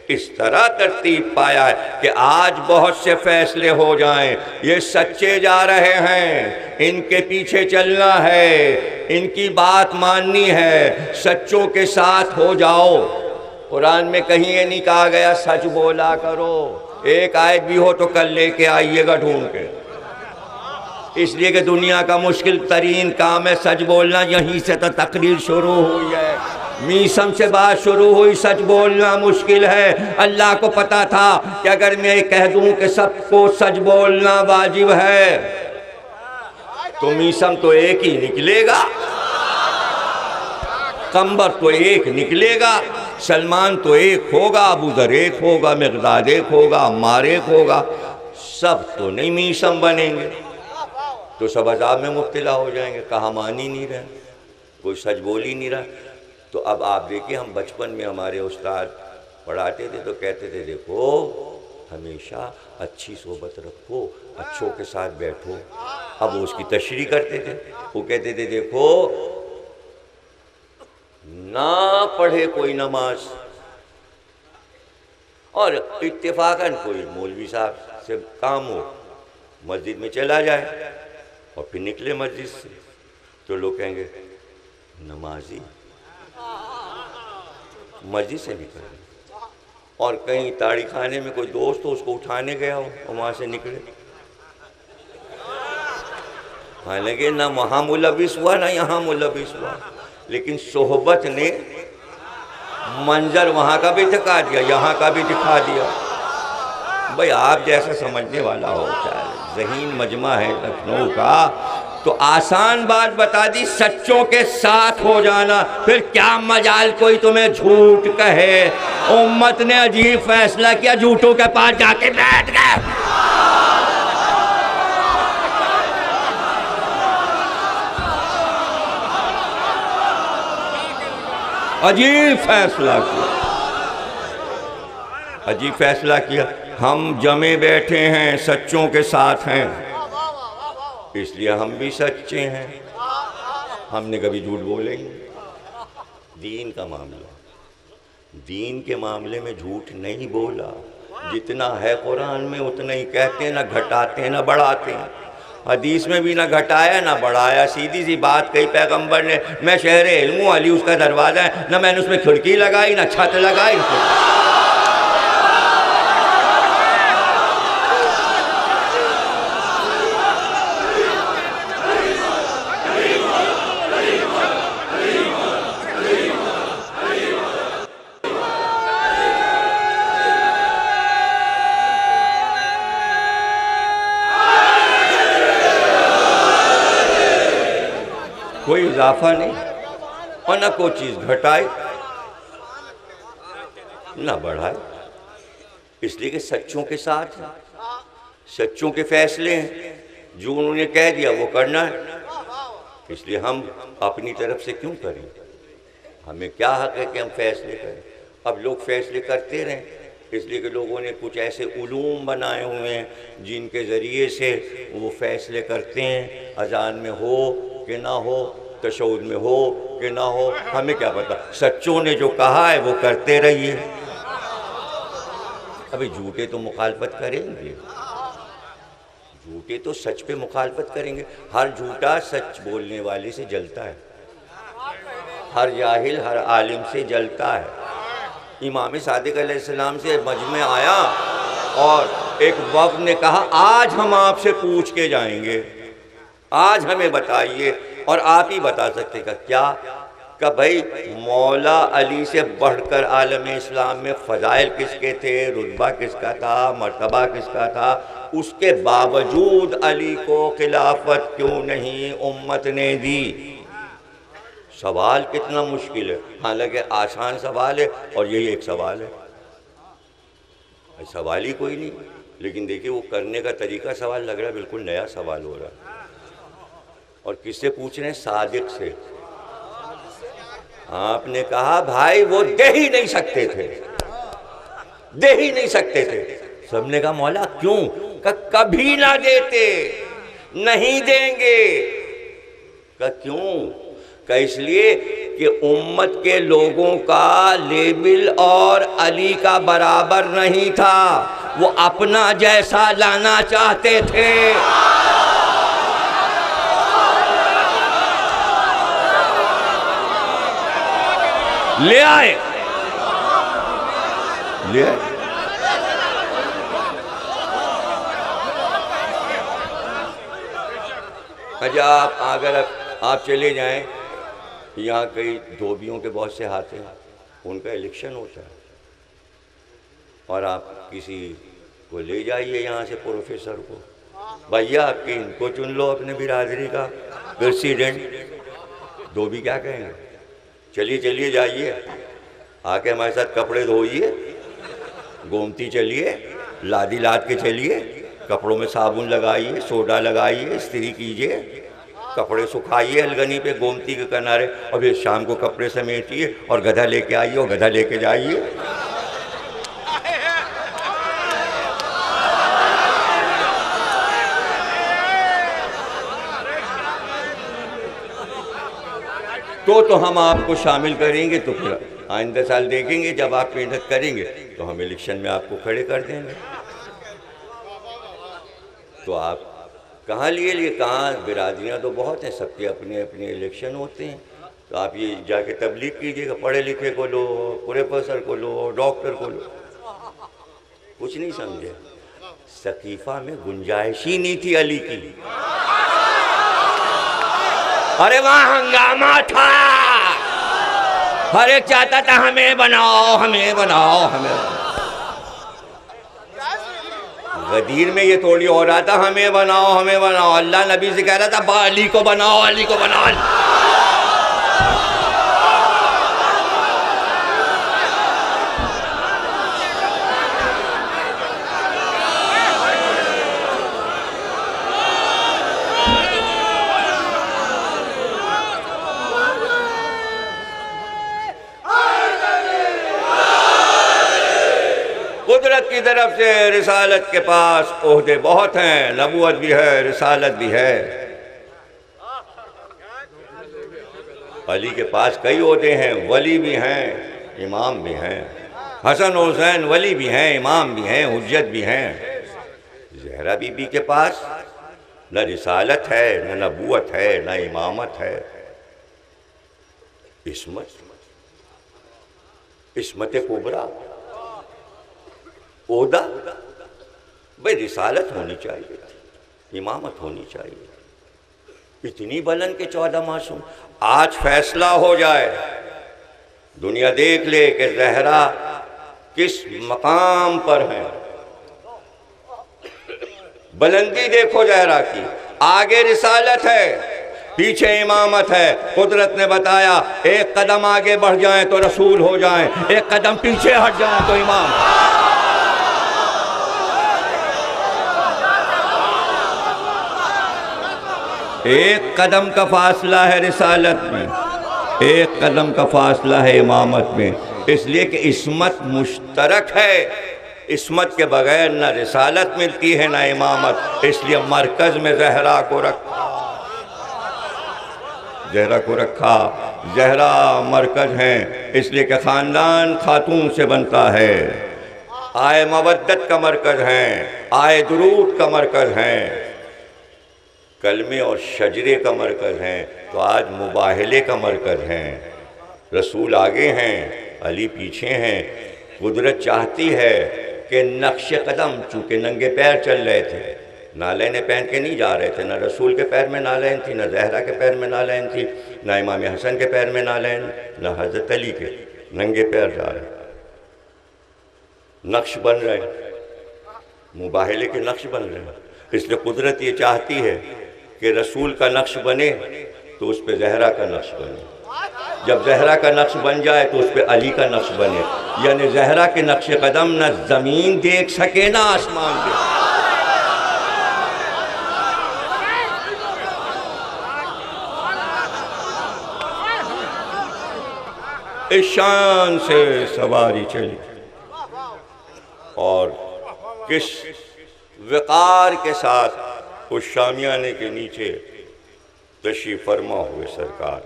اس طرح ترتیب پایا ہے کہ آج بہت سے فیصلے ہو جائیں، یہ سچے جا رہے ہیں، ان کے پیچھے چلنا ہے، ان کی بات ماننی ہے، سچوں کے ساتھ ہو جاؤ۔ قرآن میں کہیں یہ نہیں کہا گیا سچ بولا کرو، ایک آیت بھی ہو تو کل لے کے آئیے گا ڈھونڈ کے، اس لیے کہ دنیا کا مشکل ترین کام ہے سچ بولنا۔ یہیں سے تو تقریر شروع ہوئی ہے، میسم سے بات شروع ہوئی، سچ بولنا مشکل ہے۔ اللہ کو پتا تھا کہ اگر میں کہہ دوں کہ سب کو سچ بولنا واجب ہے تو میسم تو ایک ہی نکلے گا، قمبر تو ایک نکلے گا، سلمان تو ایک ہوگا، ابو ذر ایک ہوگا، مقداد ایک ہوگا، عمار ایک ہوگا، سب تو نہیں میسم بنیں گے، تو سب عذاب میں مبتلا ہو جائیں گے۔ کہا مان ہی نہیں رہے، کوئی سچ بول ہی نہیں رہا۔ تو اب آپ دیکھیں، ہم بچپن میں ہمارے استاد پڑھاتے تھے تو کہتے تھے دیکھو ہمیشہ اچھی صحبت رکھو، اچھوں کے ساتھ بیٹھو۔ اب وہ اس کی تشریح کرتے تھے، وہ کہتے تھے دیکھو نہ پڑھے کوئی نماز اور اتفاقاً کوئی مولوی صاحب سے کام ہو، مسجد میں چلا جائے اور پھر نکلے مسجد سے، تو لوگ کہیں گے نمازی مسجد سے نکلے، اور کہیں تاڑی خانے میں کوئی دوست ہو اس کو اٹھانے گیا ہو اور وہاں سے نکلے، حالانکہ نہ وہاں ملوث ہوا نہ یہاں ملوث ہوا، لیکن صحبت نے منظر وہاں کا بھی دکھا دیا، یہاں کا بھی دکھا دیا۔ بھئی آپ جیسا سمجھنے والا ہو، ذہین مجمع ہے لکھنؤ کا، تو آسان بات بتا دی، سچوں کے ساتھ ہو جانا، پھر کیا مجال کوئی تمہیں جھوٹ کہے۔ امت نے عجیب فیصلہ کیا، جھوٹوں کے پاس جا کے بیٹھ گئے۔ عجیب فیصلہ کیا، عجیب فیصلہ کیا، ہم جمے بیٹھے ہیں، سچوں کے ساتھ ہیں، اس لیے ہم بھی سچے ہیں، ہم نے کبھی جھوٹ بولے ہی۔ دین کا معاملہ، دین کے معاملے میں جھوٹ نہیں بولا، جتنا ہے قرآن میں اتنا ہی کہتے ہیں، نہ گھٹاتے ہیں نہ بڑھاتے ہیں، حدیث میں بھی نہ گھٹایا نہ بڑھایا، سیدھی سی بات کہی پیغمبر نے، میں شہر علم ہوں، علی اس کا دروازہ ہے، نہ میں نے اس میں کھڑکی لگائی نہ چھت لگائی۔ کوئی اضافہ نہیں اور نہ کوئی چیز گھٹائے نہ بڑھائے، اس لیے کہ سچوں کے ساتھ ہیں، سچوں کے فیصلے ہیں، جو انہوں نے کہہ دیا وہ کرنا ہے، اس لیے ہم اپنی طرف سے کیوں کریں، ہمیں کیا حق ہے کہ ہم فیصلے کریں۔ اب لوگ فیصلے کرتے رہیں، اس لیے کہ لوگوں نے کچھ ایسے علوم بنائے ہوئے ہیں جن کے ذریعے سے وہ فیصلے کرتے ہیں، اذان میں ہو کہ نہ ہو، تشہد میں ہو کہ نہ ہو، ہمیں کیا پتا، سچوں نے جو کہا ہے وہ کرتے رہیے۔ ابھی جھوٹے تو مخالفت کریں گے، جھوٹے تو سچ پہ مخالفت کریں گے، ہر جھوٹا سچ بولنے والے سے جلتا ہے، ہر جاہل ہر عالم سے جلتا ہے۔ امام صادق علیہ السلام سے مجمع آیا اور ایک وفد نے کہا آج ہم آپ سے پوچھ کے جائیں گے، آج ہمیں بتائیے، اور آپ ہی بتا سکتے کیا کہ بھئی مولا علی سے بڑھ کر عالم اسلام میں فضائل کس کے تھے، رتبہ کس کا تھا، مرتبہ کس کا تھا، اس کے باوجود علی کو خلافت کیوں نہیں امت نے دی۔ سوال کتنا مشکل ہے، حالانکہ آسان سوال ہے، اور یہی ایک سوال ہے، سوال ہی کوئی نہیں، لیکن دیکھیں وہ کرنے کا طریقہ سوال لگ رہا ہے بالکل نیا سوال ہو رہا ہے۔ اور کس سے پوچھ رہے ہیں؟ صادق سے۔ آپ نے کہا بھائی وہ دے ہی نہیں سکتے تھے، دے ہی نہیں سکتے تھے۔ سب نے کہا مولا کیوں؟ کہ کبھی نہ دیتے، نہیں دیں گے۔ کہ کیوں؟ کہ اس لیے کہ امت کے لوگوں کا لیبل اور علی کا برابر نہیں تھا، وہ اپنا جیسا لانا چاہتے تھے۔ لے آئے اچھا، اگر آپ چلے جائیں، یہاں کئی دھوبیوں کے بہت سے ہاتھ ہیں، ان کا الیکشن ہوتا ہے، اور آپ کسی کو لے جائیے یہاں سے پروفیسر کو، بھیا آپ کی ان کو چن لو اپنے برادری کا پریسیڈنٹ، دھوبی کیا کہیں گے؟ چلیے جائیے، آ کے ہمارے ساتھ کپڑے دھوئیے، گومتی چلیے، لادی لاد کے چلیے، کپڑوں میں صابن لگائیے، سوڈا لگائیے، استری کیجیے، کپڑے سکھائیے الگنی پہ گومتی کے کنارے، اور پھر شام کو کپڑے سمیٹیے اور گدھا لے کے آئیے اور گدھا لے کے جائیے۔ تو ہم آپ کو شامل کریں گے، تو پھر آئندہ سال دیکھیں گے، جب آپ محنت کریں گے تو ہم الیکشن میں آپ کو کھڑے کر دیں گے۔ تو آپ کہاں لیے کہاں، برادریاں تو بہت ہیں، سب کے اپنے اپنے الیکشن ہوتے ہیں، تو آپ یہ جا کے تبلیغ کیجئے گا، پڑھے لکھے کو لو، پروفیسر کو لو، ڈاکٹر کو لو۔ کچھ نہیں سمجھے، سقیفہ میں گنجائش ہی نہیں تھی علی کی، ارے وہاں ہنگامہ تھا، ہر ایک چاہتا تھا ہمیں بناؤ ہمیں بناؤ ہمیں بناؤ۔ غدیر میں یہ تھوڑی ہو رہا تھا ہمیں بناؤ ہمیں بناؤ، اللہ نبی سے کہہ رہا تھا علی کو بناؤ علی کو بناؤ۔ قدرت کی طرف سے رسالت کے پاس عہدے بہت ہیں، نبوت بھی ہے، رسالت بھی ہے۔ علی کے پاس کئی عہدے ہیں، ولی بھی ہیں، امام بھی ہیں، حسن حسین ولی بھی ہیں، امام بھی ہیں، حجت بھی ہیں۔ زہرا بی بی کے پاس نہ رسالت ہے، نہ نبوت ہے، نہ امامت ہے، عصمت کبریٰ، عہدہ، بھئی رسالت ہونی چاہیے تھی، امامت ہونی چاہیے، اتنی بلند کہ 14 معصوم۔ آج فیصلہ ہو جائے، دنیا دیکھ لے کہ زہرا کس مقام پر ہیں، بلندی دیکھو زہرا کی، آگے رسالت ہے، پیچھے امامت ہے۔ قدرت نے بتایا ایک قدم آگے بڑھ جائیں تو رسول ہو جائیں، ایک قدم پیچھے ہٹ جائیں تو امام۔ ایک قدم کا فاصلہ ہے رسالت میں، ایک قدم کا فاصلہ ہے امامت میں، اس لیے کہ عصمت مشترک ہے، عصمت کے بغیر نہ رسالت ملتی ہے نہ امامت، اس لیے مرکز میں زہرا کو رکھا، زہرا مرکز ہیں، اس لیے کہ خاندان خاتون سے بنتا ہے، آئے مودت کا مرکز ہیں، آئے درود کا مرکز ہیں، کلمے اور شجرے کا مرکز ہیں، تو آج مباہلے کا مرکز ہیں۔ رسول آگے ہیں، علی پیچھے ہیں۔ قدرت چاہتی ہے کہ نقش قدم، چونکہ ننگے پیر چل رہے تھے، نالینیں پہن کے نہیں جا رہے تھے، نہ رسول کے پیر میں نالین تھی، نہ زہرا کے پیر میں نالین تھی، نہ امام حسن کے پیر میں نالین، نہ حضرت علی کے، ننگے پیر جا رہے، نقش بن رہے، مباہلے کے نقش بن رہے ہیں۔ اس لیے قدرت یہ چاہتی ہے کہ رسول کا نقش بنے تو اس پہ زہرا کا نقش بنے، جب زہرا کا نقش بن جائے تو اس پہ علی کا نقش بنے، یعنی زہرا کے نقش قدم نہ زمین دیکھ سکے نہ آسمان دیکھ۔ اس شان سے سواری چلی اور کس وقار کے ساتھ اس شامیانے کے نیچے تشریف فرما ہوئے سرکار،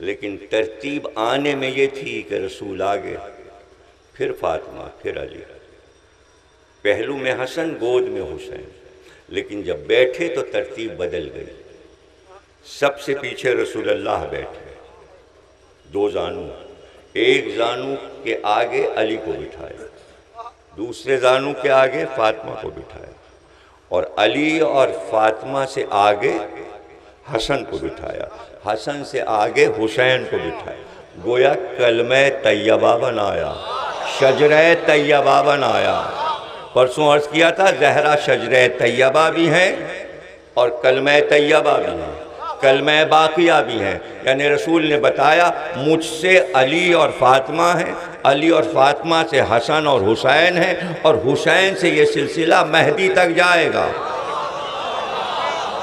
لیکن ترتیب آنے میں یہ تھی کہ رسول آگے، پھر فاطمہ، پھر علی، پہلو میں حسن، گود میں حسین، لیکن جب بیٹھے تو ترتیب بدل گئی۔ سب سے پیچھے رسول اللہ بیٹھے، دو زانو، ایک زانو کے آگے علی کو بٹھایا، دوسرے زانو کے آگے فاطمہ کو بٹھایا، اور علی اور فاطمہ سے آگے حسن کو بٹھایا، حسن سے آگے حسین کو بٹھایا، گویا کلمہ طیبہ بنایا، شجرہ طیبہ بنایا۔ پرسوں عرض کیا تھا زہرا شجرہ طیبہ بھی ہیں اور کلمہ طیبہ بھی ہیں، کلمہ باقیہ بھی ہیں، یعنی رسول نے بتایا مجھ سے علی اور فاطمہ ہیں، علی اور فاطمہ سے حسن اور حسین ہیں، اور حسین سے یہ سلسلہ مہدی تک جائے گا۔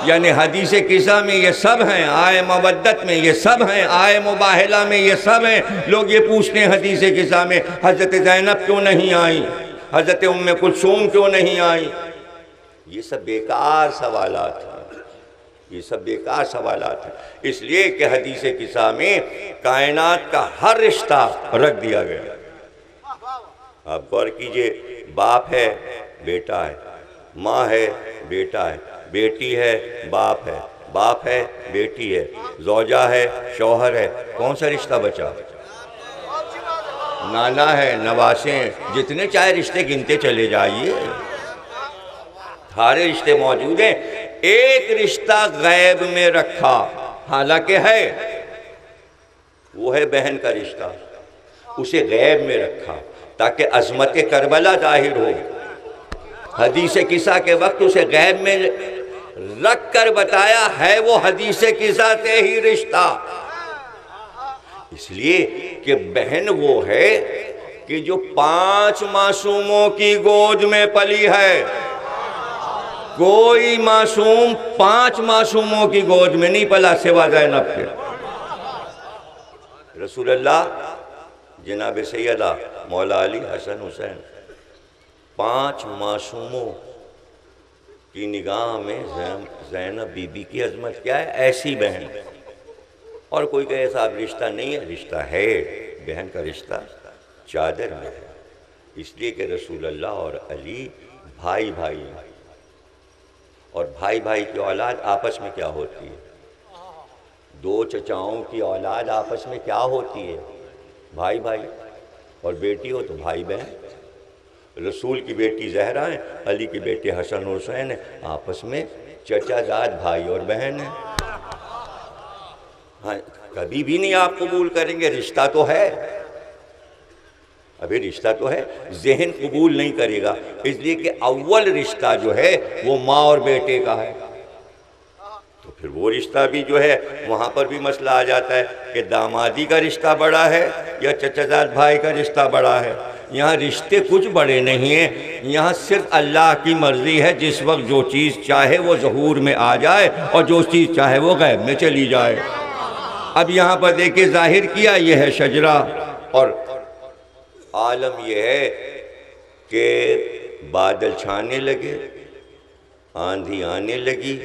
یعنی حدیث قصہ میں یہ سب ہیں، آئے مودت میں یہ سب ہیں، آئے مباہلہ میں یہ سب ہیں۔ لوگ یہ پوچھتے ہیں حدیث قصہ میں حضرت زینب کیوں نہیں آئیں، حضرت ام کلثوم کیوں نہیں آئیں؟ یہ سب بیکار سوالات ہیں، یہ سب بیکار سوالات ہیں، اس لیے کہ حدیث قصہ میں کائنات کا ہر رشتہ رکھ دیا گیا۔ آپ غور کیجئے، باپ ہے بیٹا ہے، ماں ہے بیٹا ہے، بیٹی ہے باپ ہے، باپ ہے بیٹی ہے، زوجہ ہے شوہر ہے، کون سا رشتہ بچا؟ نانا ہے، نواسے ہیں، جتنے چاہے رشتے گنتے چلے جائیے، سارے رشتے موجود ہیں۔ ایک رشتہ غیب میں رکھا، حالانکہ ہے، وہ ہے بہن کا رشتہ، اسے غیب میں رکھا تاکہ عظمت کربلا ظاہر ہو۔ حدیث قصہ کے وقت اسے غیب میں رکھ کر بتایا ہے وہ حدیث قصہ سے ہی رشتہ، اس لیے کہ بہن وہ ہے کہ جو 5 معصوموں کی گود میں پلی ہے۔ کوئی معصوم 5 معصوموں کی گود میں نہیں پلا سوا زینب کے۔ رسول اللہ جناب سیدہ مولا علی حسن حسین 5 معصوموں کی نگاہ میں زینب بی بی کی عظمت کیا ہے؟ ایسی بہن۔ اور کوئی کہے صاحب رشتہ نہیں ہے، رشتہ ہے، بہن کا رشتہ چادر میں ہے، اس لیے کہ رسول اللہ اور علی بھائی بھائی ہیں، اور بھائی بھائی کی اولاد آپس میں کیا ہوتی ہے؟ 2 چچاؤں کی اولاد آپس میں کیا ہوتی ہے؟ بھائی بھائی، اور بیٹی ہو تو بھائی بہن۔ رسول کی بیٹی زہرا ہیں، علی کی بیٹے حسن حسین ہیں، آپس میں چچا زاد بھائی اور بہن ہیں۔ ہاں، کبھی بھی نہیں آپ قبول کریں گے، رشتہ تو ہے، ابھی رشتہ تو ہے، ذہن قبول نہیں کرے گا، اس لیے کہ اول رشتہ جو ہے وہ ماں اور بیٹے کا ہے، تو پھر وہ رشتہ بھی جو ہے وہاں پر بھی مسئلہ آ جاتا ہے کہ دامادی کا رشتہ بڑا ہے یا چچا زاد بھائی کا رشتہ بڑا ہے۔ یہاں رشتے کچھ بڑے نہیں ہیں، یہاں صرف اللہ کی مرضی ہے، جس وقت جو چیز چاہے وہ ظہور میں آ جائے اور جو چیز چاہے وہ غیب میں چلی جائے۔ اب یہاں پر دیکھیں ظاہر کیا یہ ہے شجرہ، اور عالم یہ ہے کہ بادل چھانے لگے، آندھی آنے لگی،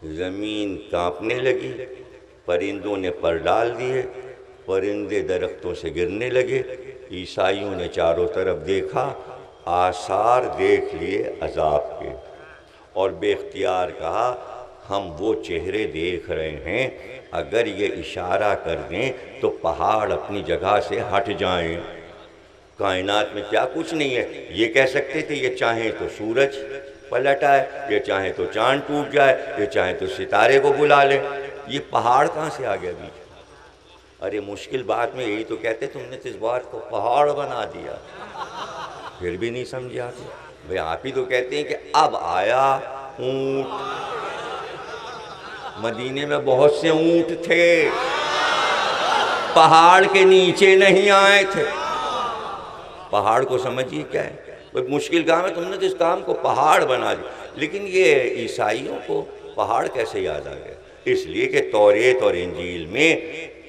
زمین کانپنے لگی، پرندوں نے پر ڈال دیے، پرندے درختوں سے گرنے لگے، عیسائیوں نے چاروں طرف دیکھا، آثار دیکھ لیے عذاب کے، اور بے اختیار کہا ہم وہ چہرے دیکھ رہے ہیں، اگر یہ اشارہ کر دیں تو پہاڑ اپنی جگہ سے ہٹ جائیں۔ کائنات میں کیا کچھ نہیں ہے، یہ کہہ سکتے تھے یہ چاہیں تو سورج پلٹ آئے، یہ چاہیں تو چاند ٹوٹ جائے، یہ چاہیں تو ستارے کو بلا لیں، یہ پہاڑ کہاں سے آ گیا بیچ؟ ارے مشکل بات میں یہی تو کہتے تم نے تو اس بات کو پہاڑ بنا دیا، پھر بھی نہیں سمجھے آتے۔ بھئی آپ ہی تو کہتے ہیں کہ اب آیا اونٹ، مدینے میں بہت سے اونٹ تھے، پہاڑ کے نیچے نہیں آئے تھے۔ پہاڑ کو سمجھیے کیا ہے، مشکل کام ہے، تم نے تو اس کام کو پہاڑ بنا دیا۔ لیکن یہ عیسائیوں کو پہاڑ کیسے یاد آ گیا؟ اس لیے کہ توریت اور انجیل میں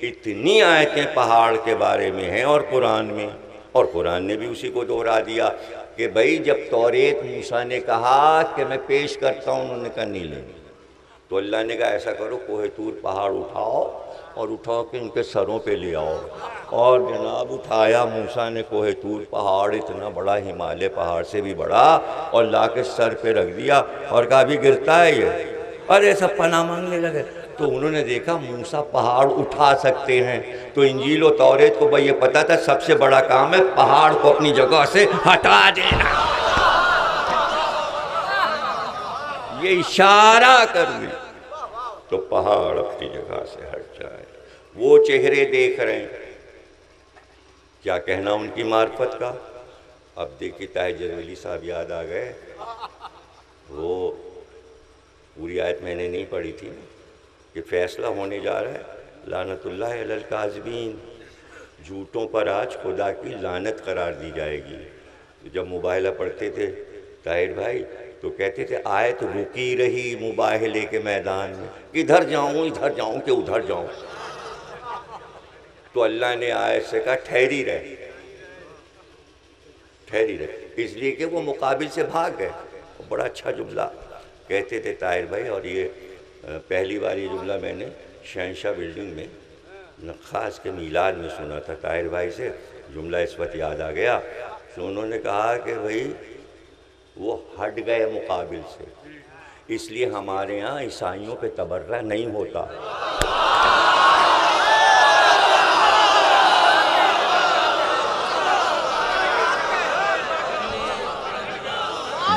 اتنی آیتیں پہاڑ کے بارے میں ہیں، اور قرآن میں، اور قرآن نے بھی اسی کو دہرا دیا کہ بھئی جب توریت موسیٰ نے کہا کہ میں پیش کرتا ہوں، انہوں نے کہا نہیں لیں گے، تو اللہ نے کہا ایسا کرو کوہ طور پہاڑ اٹھاؤ اور اٹھا کے ان کے سروں پہ لے آؤ، اور جناب اٹھایا موسیٰ نے کوہ طور پہاڑ، اتنا بڑا ہمالیہ پہاڑ سے بھی بڑا، اور لا کے سر پہ رکھ دیا اور کہا ابھی گرتا ہے یہ، اور یہ سب پناہ مانگنے لگے۔ تو انہوں نے دیکھا موسیٰ پہاڑ اٹھا سکتے ہیں، تو انجیل و توریت کو بھئی یہ پتا تھا سب سے بڑا کام ہے پہاڑ کو اپنی جگہ سے ہٹا دینا، یہ اشارہ کر دی تو پہاڑ اپنی جگہ سے ہٹ جائے۔ وہ چہرے دیکھ رہے ہیں، کیا کہنا ان کی معرفت کا۔ اب دیکھیے طاہر جرملی صاحب یاد آ گئے، وہ پوری آیت میں نے نہیں پڑھی تھی کہ فیصلہ ہونے جا رہا ہے، لعنت اللہ علی الکاذبین، جھوٹوں پر آج خدا کی لعنت قرار دی جائے گی۔ جب مباہلہ پڑھتے تھے طاہر بھائی تو کہتے تھے آیت رکی رہی مباہلے کے میدان میں، ادھر جاؤں کہ ادھر جاؤں، تو اللہ نے آیت سے کہا ٹھہری رہے، اس لیے کہ وہ مقابل سے بھاگ گئے۔ بڑا اچھا جملہ کہتے تھے طاہر بھائی، اور یہ پہلی بار یہ جملہ میں نے شہنشاہ بلڈنگ میں نخاس کے میلاد میں سنا تھا طاہر بھائی سے، جملہ اس وقت یاد آ گیا۔ تو انہوں نے کہا کہ بھئی وہ ہٹ گئے مقابل سے، اس لیے ہمارے ہاں عیسائیوں پہ تبرہ نہیں ہوتا۔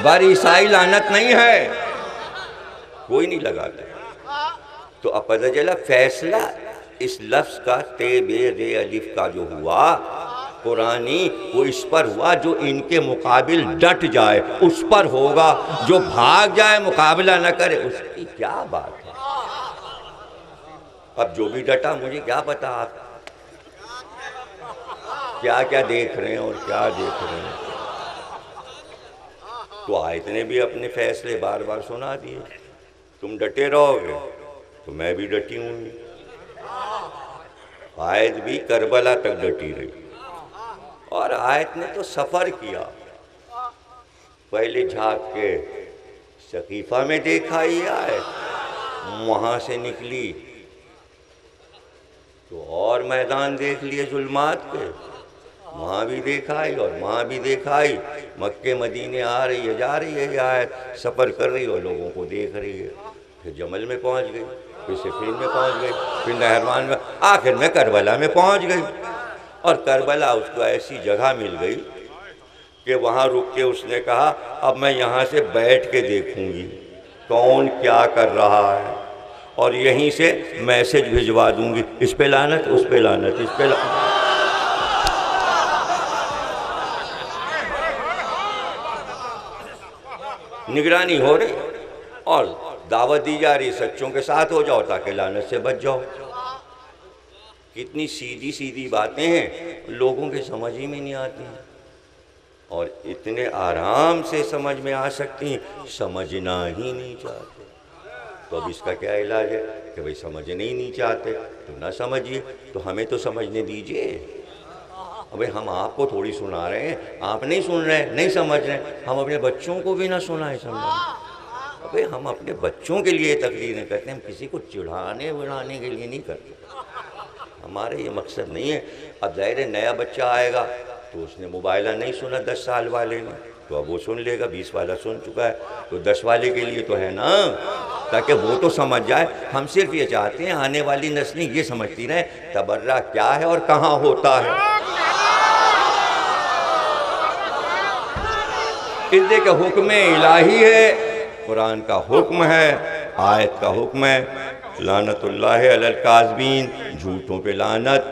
بر عیسائی لعنت نہیں ہے، کوئی نہیں لگاتا۔ تو اب پتہ چلا فیصلہ اس لفظ کا تے بے رے الف کا جو ہوا قرآنی، وہ اس پر ہوا جو ان کے مقابل ڈٹ جائے اس پر ہوگا، جو بھاگ جائے مقابلہ نہ کرے اس کی کیا بات ہے۔ اب جو بھی ڈٹا مجھے کیا پتا آپ کیا کیا دیکھ رہے ہیں اور کیا دیکھ رہے ہیں۔ تو آیت نے بھی اپنے فیصلے بار بار سنا دیے، تم ڈٹے رہو گے تو میں بھی ڈٹی ہوں۔ آیت بھی کربلا تک ڈٹی رہی، اور آیت نے تو سفر کیا، پہلے جھانک کے سقیفہ میں دیکھا یہ آیت، وہاں سے نکلی تو اور میدان دیکھ لیے ظلمات کے، وہاں بھی دیکھائی اور وہاں بھی دیکھائی، مکے مدینے آ رہی ہے جا رہی ہے یہ آیت، سفر کر رہی ہے اور لوگوں کو دیکھ رہی ہے، پھر جمل میں پہنچ گئی، پھر صفین میں پہنچ گئی، پھر نہروان میں، آخر میں کربلا میں پہنچ گئی۔ اور کربلا اس کو ایسی جگہ مل گئی کہ وہاں رک کے اس نے کہا اب میں یہاں سے بیٹھ کے دیکھوں گی کون کیا کر رہا ہے، اور یہیں سے میسج بھجوا دوں گی، اس پہ لعنت اس پہ لعنت اس پہ لعنت۔ نگرانی ہو رہی اور دعوت دی جا رہی سچوں کے ساتھ ہو جاؤ تاکہ لعنت سے بچ جاؤ۔ کتنی سیدھی سیدھی باتیں ہیں، لوگوں کے سمجھ ہی میں نہیں آتی ہیں، اور اتنے آرام سے سمجھ میں آ سکتی ہیں، سمجھنا ہی نہیں چاہتے۔ تو اب اس کا کیا علاج ہے کہ بھئی سمجھنے ہی نہیں چاہتے تو نہ سمجھیے، تو ہمیں تو سمجھنے دیجئے۔ ابھی ہم آپ کو تھوڑی سنا رہے ہیں، آپ نہیں سن رہے ہیں، نہیں سمجھ رہے ہیں، ہم اپنے بچوں کو بھی نہ سنائیں سمجھیں۔ ابھی ہم اپنے بچوں کے لیے تقریریں کرتے ہیں، ہم کسی کو چڑھانے بڑھانے کے لیے نہیں کرتے، ہمارے یہ مقصد نہیں ہے۔ اب ظاہر ہے نیا بچہ آئے گا تو اس نے مباہلہ نہیں سنا 10 سال والے نے، تو اب وہ سن لے گا، 20 والا سن چکا ہے، تو 10 والے کے لیے تو ہے نا، تاکہ وہ تو سمجھ جائے۔ ہم صرف یہ چاہتے ہیں آنے والی نسلیں یہ سمجھتی رہیں تبرہ کیا ہے اور کہاں ہوتا ہے۔ اس لیے کہ حکم الہی ہے، قرآن کا حکم ہے، آیت کا حکم ہے، لعنت اللہ علی الکاذبین، جھوٹوں پہ لعنت۔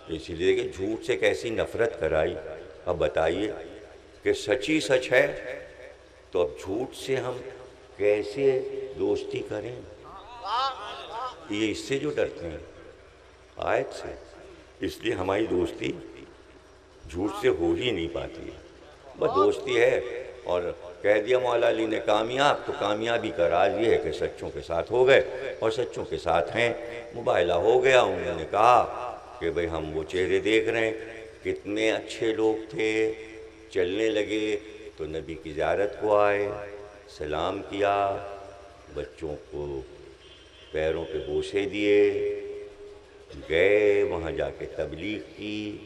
اس لیے کہ جھوٹ سے کیسی نفرت کرائی۔ اب بتائیے کہ سچ ہی سچ ہے تو اب جھوٹ سے ہم کیسے دوستی کریں؟ یہ اس سے جو ڈرتے ہیں آیت سے، اس لیے ہماری دوستی جھوٹ سے ہو ہی نہیں پاتی ہے۔ بس دوستی ہے، اور کہہ دیا مولا علی نے کامیاب، تو کامیابی کا راز یہ ہے کہ سچوں کے ساتھ ہو گئے اور سچوں کے ساتھ ہیں۔ مباہلہ ہو گیا، انہوں نے کہا کہ بھئی ہم وہ چہرے دیکھ رہے ہیں، کتنے اچھے لوگ تھے، چلنے لگے تو نبی کی زیارت کو آئے، سلام کیا، بچوں کو پیروں پہ بوسے دیے، گئے وہاں جا کے تبلیغ کی،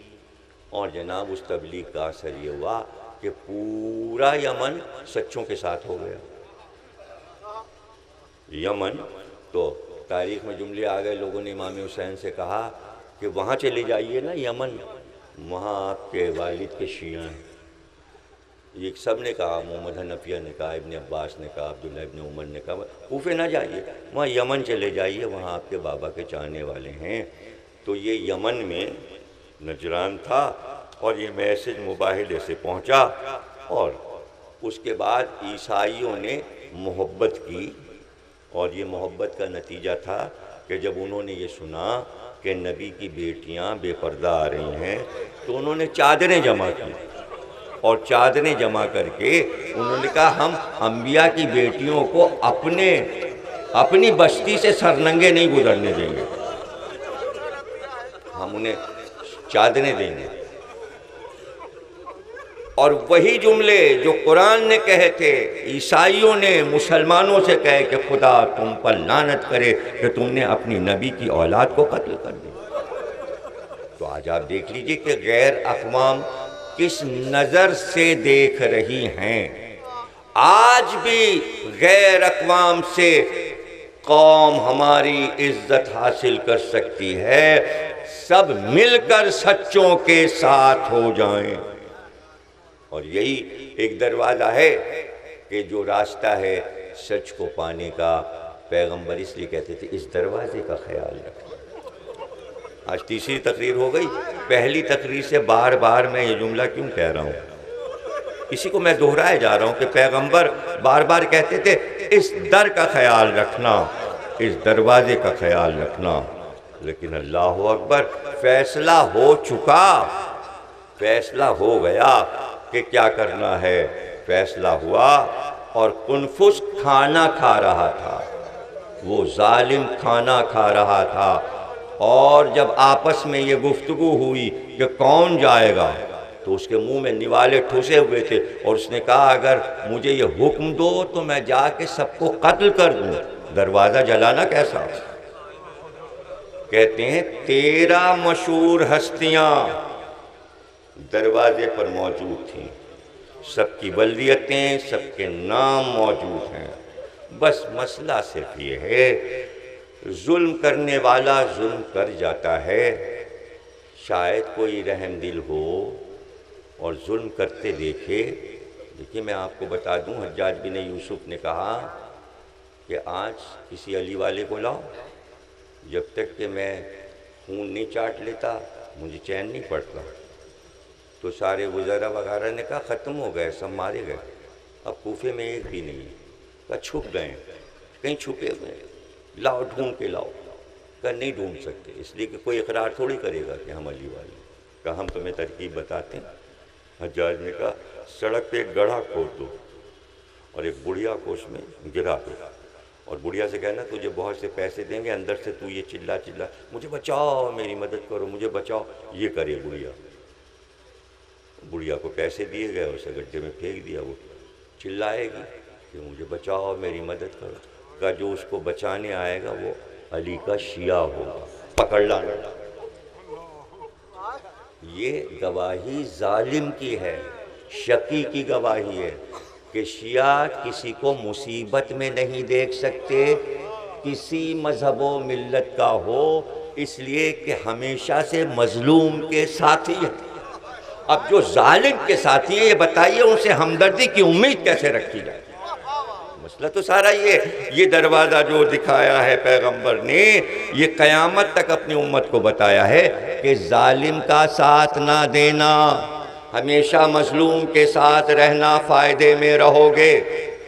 اور جناب اس تبلیغ کا اثر یہ ہوا کہ پورا یمن سچوں کے ساتھ ہو گیا۔ یمن تو تاریخ میں جملے آ گئے، لوگوں نے امام حسین سے کہا کہ وہاں چلے جائیے نا یمن، وہاں آپ کے والد کے شیعہ ہیں۔ یہ سب نے کہا، محمد حنفیہ نے کہا، ابن عباس نے کہا، عبداللہ ابن عمر نے کہا کوفے نہ جائیے، وہاں یمن چلے جائیے، وہاں آپ کے بابا کے چاہنے والے ہیں۔ تو یہ یمن میں نجران تھا، اور یہ میسج مباہلے سے پہنچا، اور اس کے بعد عیسائیوں نے محبت کی، اور یہ محبت کا نتیجہ تھا کہ جب انہوں نے یہ سنا کہ نبی کی بیٹیاں بے پردہ آ رہی ہیں تو انہوں نے چادریں جمع کی، اور چادریں جمع کر کے انہوں نے کہا ہم انبیاء کی بیٹیوں کو اپنی بستی سے سرننگے نہیں گزرنے دیں گے، ہم انہیں چادریں دیں گے۔ اور وہی جملے جو قرآن نے کہے تھے، عیسائیوں نے مسلمانوں سے کہے کہ خدا تم پر لعنت کرے کہ تم نے اپنی نبی کی اولاد کو قتل کر دیا۔ تو آج آپ دیکھ لیجئے کہ غیر اقوام کس نظر سے دیکھ رہی ہیں۔ آج بھی غیر اقوام سے قوم ہماری عزت حاصل کر سکتی ہے، سب مل کر سچوں کے ساتھ ہو جائیں۔ اور یہی ایک دروازہ ہے کہ جو راستہ ہے سچ کو پانے کا، پیغمبر اس لیے کہتے تھے اس دروازے کا خیال رکھنا۔ آج تیسری تقریر ہو گئی، پہلی تقریر سے بار بار میں یہ جملہ کیوں کہہ رہا ہوں؟ اسی کو میں دہرائے جا رہا ہوں کہ پیغمبر بار بار کہتے تھے اس در کا خیال رکھنا، اس دروازے کا خیال رکھنا۔ لیکن اللہ اکبر، فیصلہ ہو چکا، فیصلہ ہو گیا کہ کیا کرنا ہے، فیصلہ ہوا، اور کنفس کھانا کھا رہا تھا، وہ ظالم کھانا کھا رہا تھا، اور جب آپس میں یہ گفتگو ہوئی کہ کون جائے گا تو اس کے منہ میں نوالے ٹھوسے ہوئے تھے، اور اس نے کہا اگر مجھے یہ حکم دو تو میں جا کے سب کو قتل کر دوں۔ دروازہ جلانا کیسا؟ کہتے ہیں 13 مشہور ہستیاں دروازے پر موجود تھیں، سب کی بلدیتیں، سب کے نام موجود ہیں، بس مسئلہ صرف یہ ہے ظلم کرنے والا ظلم کر جاتا ہے، شاید کوئی رحم دل ہو اور ظلم کرتے دیکھے۔ دیکھیے میں آپ کو بتا دوں، حجاج بن یوسف نے کہا کہ آج کسی علی والے کو لاؤ، جب تک کہ میں خون نہیں چاٹ لیتا مجھے چین نہیں پڑتا۔ تو سارے وزراء وغیرہ نے کہا ختم ہو گئے، سب مارے گئے، اب کوفے میں ایک بھی نہیں ہے۔ کہا چھپ گئے، کہیں چھپے ہوئے، لاؤ ڈھونڈ کے لاؤ۔ کہا نہیں ڈھونڈ سکتے، اس لیے کہ کوئی اقرار تھوڑی کرے گا کہ ہم علی والے۔ کہا ہم تمہیں ترکیب بتاتے ہیں۔ حجاج نے کہا سڑک پہ ایک گڑھا کھود دو اور ایک بڑھیا کو اس میں گرا دو، اور بڑھیا سے کہنا تجھے بہت سے پیسے دیں گے، اندر سے تو یہ چلا مجھے بچاؤ، میری مدد کرو، مجھے بچاؤ، یہ کرے بڑھیا۔ بڑھیا کو پیسے دیے گئے، اسے گڈھے میں پھینک دیا، وہ چلائے گی کہ مجھے بچاؤ، میری مدد کرو۔ کہا جو اس کو بچانے آئے گا وہ علی کا شیعہ ہوگا، پکڑ لانا۔ یہ گواہی ظالم کی ہے، شقی کی گواہی ہے کہ شیعہ کسی کو مصیبت میں نہیں دیکھ سکتے، کسی مذہب و ملت کا ہو، اس لیے کہ ہمیشہ سے مظلوم کے ساتھی ہے۔ اب جو ظالم کے ساتھی ہیں یہ بتائیے ان سے ہمدردی کی امید کیسے رکھی جائے؟ مسئلہ تو سارا یہ دروازہ جو دکھایا ہے پیغمبر نے، یہ قیامت تک اپنی امت کو بتایا ہے کہ ظالم کا ساتھ نہ دینا، ہمیشہ مظلوم کے ساتھ رہنا، فائدے میں رہو گے۔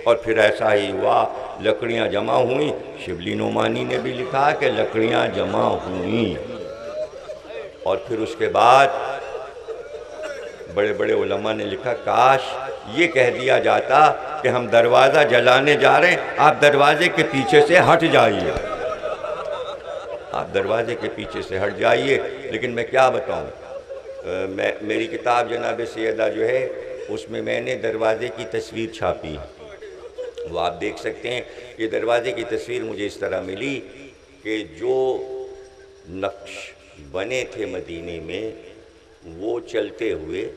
اور پھر ایسا ہی ہوا، لکڑیاں جمع ہوئیں، شبلی نعمانی نے بھی لکھا کہ لکڑیاں جمع ہوئیں، اور پھر اس کے بعد بڑے بڑے علماء نے لکھا کاش یہ کہہ دیا جاتا کہ ہم دروازہ جلانے جا رہے ہیں، آپ دروازے کے پیچھے سے ہٹ جائیے، آپ دروازے کے پیچھے سے ہٹ جائیے۔ لیکن میں کیا بتاؤں، میری کتاب جناب سیدہ جو ہے اس میں میں نے دروازے کی تصویر چھاپی ہے، وہ آپ دیکھ سکتے ہیں، یہ دروازے کی تصویر مجھے اس طرح ملی کہ جو نقش بنے تھے مدینے میں وہ چلتے ہوئے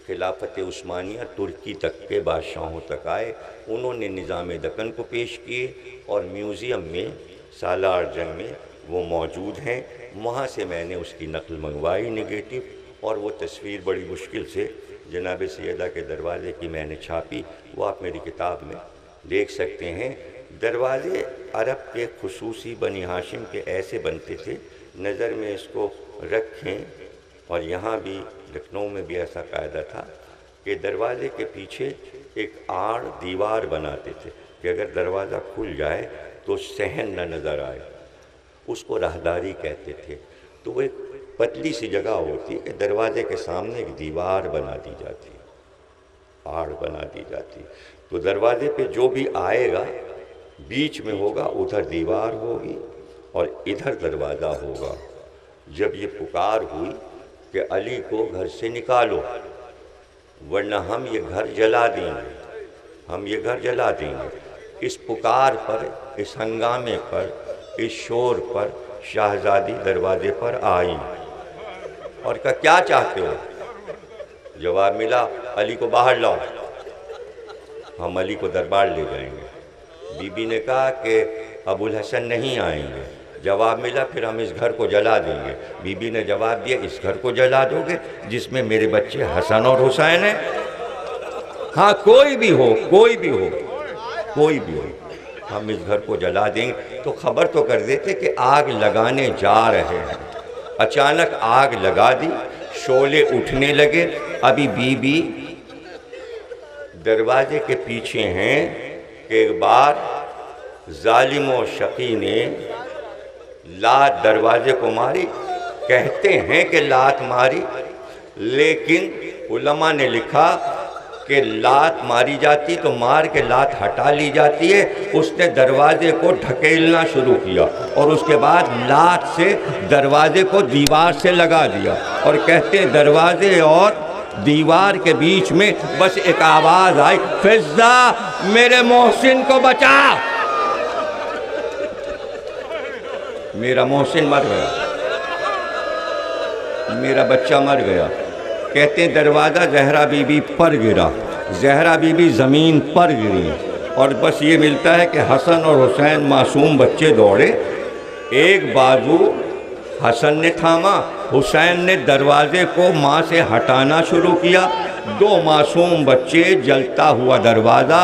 خلافت عثمانیہ ترکی تک کے بادشاہوں تک آئے، انہوں نے نظام دکن کو پیش کیے اور میوزیم میں سالار جنگ میں وہ موجود ہیں۔ وہاں سے میں نے اس کی نقل منگوائی نگیٹو، اور وہ تصویر بڑی مشکل سے جناب سیدہ کے دروازے کی میں نے چھاپی، وہ آپ میری کتاب میں دیکھ سکتے ہیں۔ دروازے عرب کے خصوصی بنی ہاشم کے ایسے بنتے تھے، نظر میں اس کو رکھیں، اور یہاں بھی لکھنؤ میں بھی ایسا قاعدہ تھا کہ دروازے کے پیچھے ایک آڑ دیوار بناتے تھے کہ اگر دروازہ کھل جائے تو صحن نہ نظر آئے، اس کو راہداری کہتے تھے۔ تو وہ ایک پتلی سی جگہ ہوتی ہے کہ دروازے کے سامنے ایک دیوار بنا دی جاتی، آڑ بنا دی جاتی، تو دروازے پہ جو بھی آئے گا بیچ میں ہوگا، ادھر دیوار ہوگی اور ادھر دروازہ ہوگا۔ جب یہ پکار ہوئی کہ علی کو گھر سے نکالو ورنہ ہم یہ گھر جلا دیں گے، ہم یہ گھر جلا دیں گے، اس پکار پر، اس ہنگامے پر، اس شور پر شہزادی دروازے پر آئی اور کہا کیا چاہتے ہو؟ جواب ملا علی کو باہر لاؤ، ہم علی کو دربار لے جائیں گے۔ بی بی نے کہا کہ ابو الحسن نہیں آئیں گے، جواب ملا پھر ہم اس گھر کو جلا دیں گے۔ بی بی نے جواب دیا اس گھر کو جلا دو گے جس میں میرے بچے حسن اور حسین ہیں؟ ہاں کوئی بھی ہو، کوئی بھی ہو، کوئی بھی ہو، ہم اس گھر کو جلا دیں گے۔ تو خبر تو کر دیتے کہ آگ لگانے جا رہے ہیں۔ اچانک آگ لگا دی، شعلے اٹھنے لگے۔ ابھی بی بی دروازے کے پیچھے ہیں کہ ایک بار ظالم و شقی نے لات دروازے کو ماری، کہتے ہیں کہ لات ماری، لیکن علماء نے لکھا کہ لات ماری جاتی تو مار کے لات ہٹا لی جاتی ہے۔ اس نے دروازے کو ڈھکیلنا شروع کیا اور اس کے بعد لات سے دروازے کو دیوار سے لگا دیا، اور کہتے ہیں دروازے اور دیوار کے بیچ میں بس ایک آواز آئی، فضہ میرے محسن کو بچا۔ میرا محسن مر گیا، میرا بچہ مر گیا۔ کہتے ہیں دروازہ زہرا بی بی پر گرا، زہرا بی بی زمین پر گری، اور بس یہ ملتا ہے کہ حسن اور حسین معصوم بچے دوڑے، ایک بازو حسن نے تھاما، حسین نے دروازے کو ماں سے ہٹانا شروع کیا، دو معصوم بچے، جلتا ہوا دروازہ،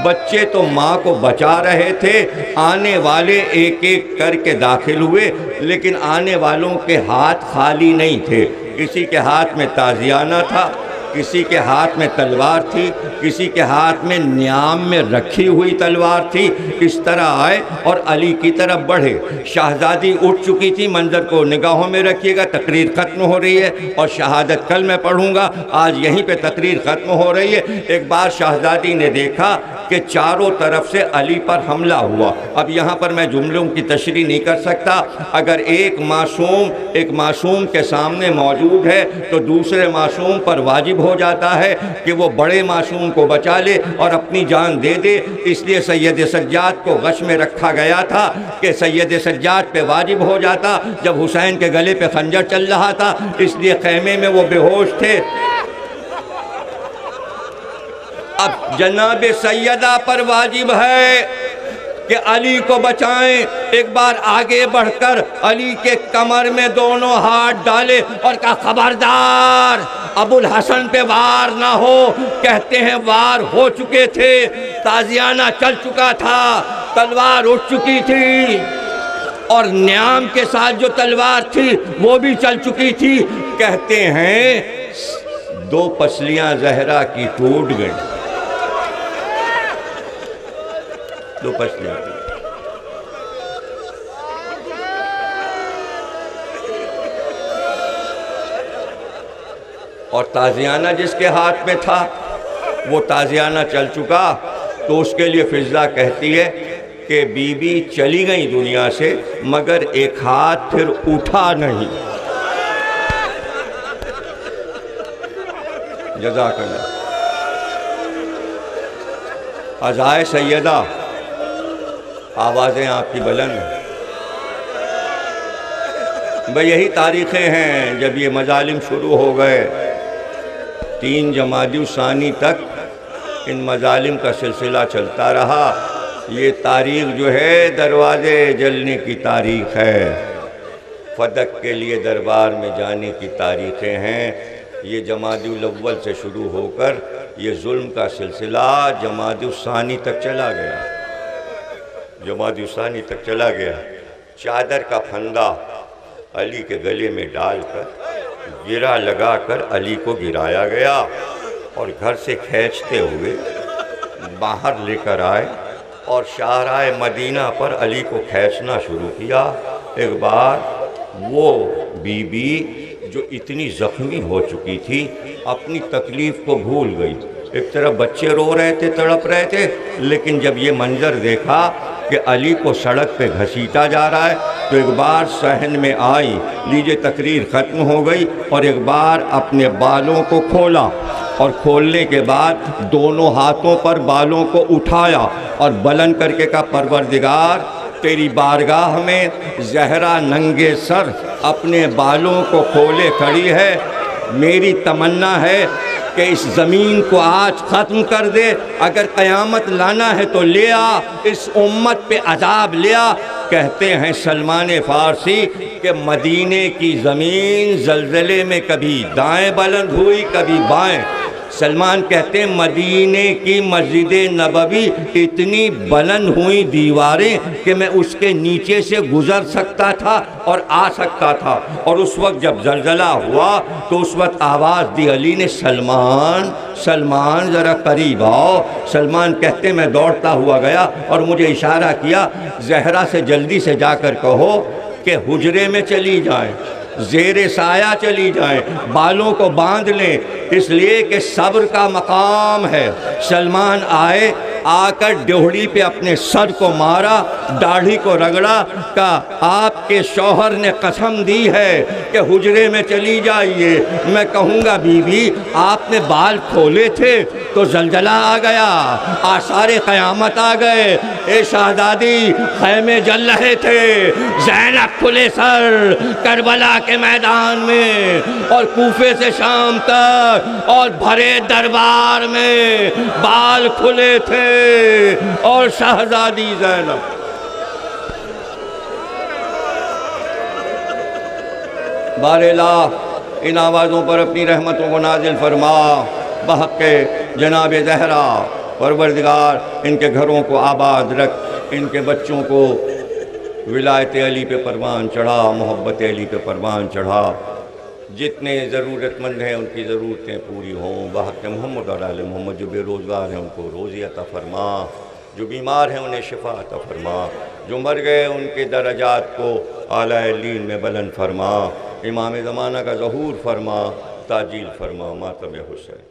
بچے تو ماں کو بچا رہے تھے، آنے والے ایک ایک کر کے داخل ہوئے، لیکن آنے والوں کے ہاتھ خالی نہیں تھے، کسی کے ہاتھ میں تازیانہ تھا، کسی کے ہاتھ میں تلوار تھی، کسی کے ہاتھ میں نیام میں رکھی ہوئی تلوار تھی۔ اس طرح آئے اور علی کی طرف بڑھے۔ شہزادی اٹھ چکی تھی، منظر کو نگاہوں میں رکھیے گا، تقریر ختم ہو رہی ہے اور شہادت کل میں پڑھوں گا، آج یہیں پہ تقریر ختم ہو رہی ہے۔ ایک بار شہزادی نے دیکھا کہ چاروں طرف سے علی پر حملہ ہوا۔ اب یہاں پر میں جملوں کی تشریح نہیں کر سکتا، اگر ایک معصوم کے سامنے موجود ہے تو دوسرے معصوم پر واجب ہو جاتا ہے کہ وہ بڑے معصوم کو بچا لے اور اپنی جان دے دے۔ اس لیے سید سجاد کو غش میں رکھا گیا تھا کہ سید سجاد پہ واجب ہو جاتا جب حسین کے گلے پہ خنجر چل رہا تھا، اس لیے خیمے میں وہ بے ہوش تھے۔ اب جناب سیدہ پر واجب ہے کہ علی کو بچائیں۔ ایک بار آگے بڑھ کر علی کے کمر میں دونوں ہاتھ ڈالے اور کہا خبردار ابو الحسن پہ وار نہ ہو۔ کہتے ہیں وار ہو چکے تھے، تازیانہ چل چکا تھا، تلوار اٹھ چکی تھی، اور نیام کے ساتھ جو تلوار تھی وہ بھی چل چکی تھی۔ کہتے ہیں دو پسلیاں زہرا کی ٹوٹ گئیں، دو پسلیاں، اور تازیانہ جس کے ہاتھ میں تھا وہ تازیانہ چل چکا، تو اس کے لیے فضہ کہتی ہے کہ بی بی چلی گئی دنیا سے مگر ایک ہاتھ پھر اٹھا نہیں۔ جزاک اللہ۔ ازائے سیدہ، آوازیں آپ کی بلند ہیں۔ بھئی یہی تاریخیں ہیں جب یہ مظالم شروع ہو گئے، 3 جمادی الثانی تک ان مظالم کا سلسلہ چلتا رہا۔ یہ تاریخ جو ہے دروازے جلنے کی تاریخ ہے، فدق کے لیے دربار میں جانے کی تاریخیں ہیں۔ یہ جمادی الاول سے شروع ہو کر یہ ظلم کا سلسلہ جمادی الثانی تک چلا گیا، جمادی الثانی تک چلا گیا۔ چادر کا پھندا علی کے گلے میں ڈال کر گرا لگا کر علی کو گرایا گیا، اور گھر سے کھینچتے ہوئے باہر لے کر آئے اور شاہراہ مدینہ پر علی کو کھینچنا شروع کیا۔ ایک بار وہ بی بی جو اتنی زخمی ہو چکی تھی اپنی تکلیف کو بھول گئی، ایک طرف بچے رو رہے تھے، تڑپ رہے تھے، لیکن جب یہ منظر دیکھا کہ علی کو سڑک پہ گھسیٹا جا رہا ہے تو ایک بار صحن میں آئی، لیجئے تقریر ختم ہو گئی، اور ایک بار اپنے بالوں کو کھولا، اور کھولنے کے بعد دونوں ہاتھوں پر بالوں کو اٹھایا اور بلند کر کے کہا پروردگار تیری بارگاہ میں زہرا ننگے سر اپنے بالوں کو کھولے کھڑی ہے، میری تمنا ہے کہ اس زمین کو آج ختم کر دے، اگر قیامت لانا ہے تو لے آ، اس امت پہ عذاب لے آ۔ کہتے ہیں سلمان فارسی کہ مدینے کی زمین زلزلے میں کبھی دائیں بلند ہوئی کبھی بائیں۔ سلمان کہتے ہیں مدینے کی مسجد نبوی اتنی بلند ہوئی دیواریں کہ میں اس کے نیچے سے گزر سکتا تھا اور آ سکتا تھا، اور اس وقت جب زلزلہ ہوا تو اس وقت آواز دی علی نے سلمان سلمان ذرا قریب آؤ۔ سلمان کہتے ہیں میں دوڑتا ہوا گیا اور مجھے اشارہ کیا زہرا سے جلدی سے جا کر کہو کہ حجرے میں چلی جائیں، زیر سایہ چلی جائیں، بالوں کو باندھ لیں، اس لیے کہ صبر کا مقام ہے۔ سلمان آئے، آ کر ڈیوڑی پہ اپنے سر کو مارا، داڑھی کو رگڑا، کہا آپ کے شوہر نے قسم دی ہے کہ حجرے میں چلی جائیے۔ میں کہوں گا بی بی آپ نے بال کھولے تھے تو زلزلہ آ گیا، آثار قیامت آ گئے، اے شہزادی خیمے جل رہے تھے، زینب کھلے سر کربلا کے میدان میں اور کوفے سے شام تک اور بھرے دربار میں بال کھلے تھے، اور شہزادی زینب بار الہ ان آوازوں پر اپنی رحمتوں کو نازل فرما، بحق جناب زہرا پروردگار ان کے گھروں کو آباد رکھ، ان کے بچوں کو ولایت علی پہ پروان چڑھا، محبت علی پہ پروان چڑھا، جتنے ضرورت مند ہیں ان کی ضرورتیں پوری ہوں، بحق محمد اور آل محمد، جو بے روزگار ہیں ان کو روزی عطا فرما، جو بیمار ہیں انہیں شفا عطا فرما، جو مر گئے ان کے درجات کو اعلیٰ علیین میں بلند فرما، امام زمانہ کا ظہور فرما، تاجیل فرما، ماتم حسین۔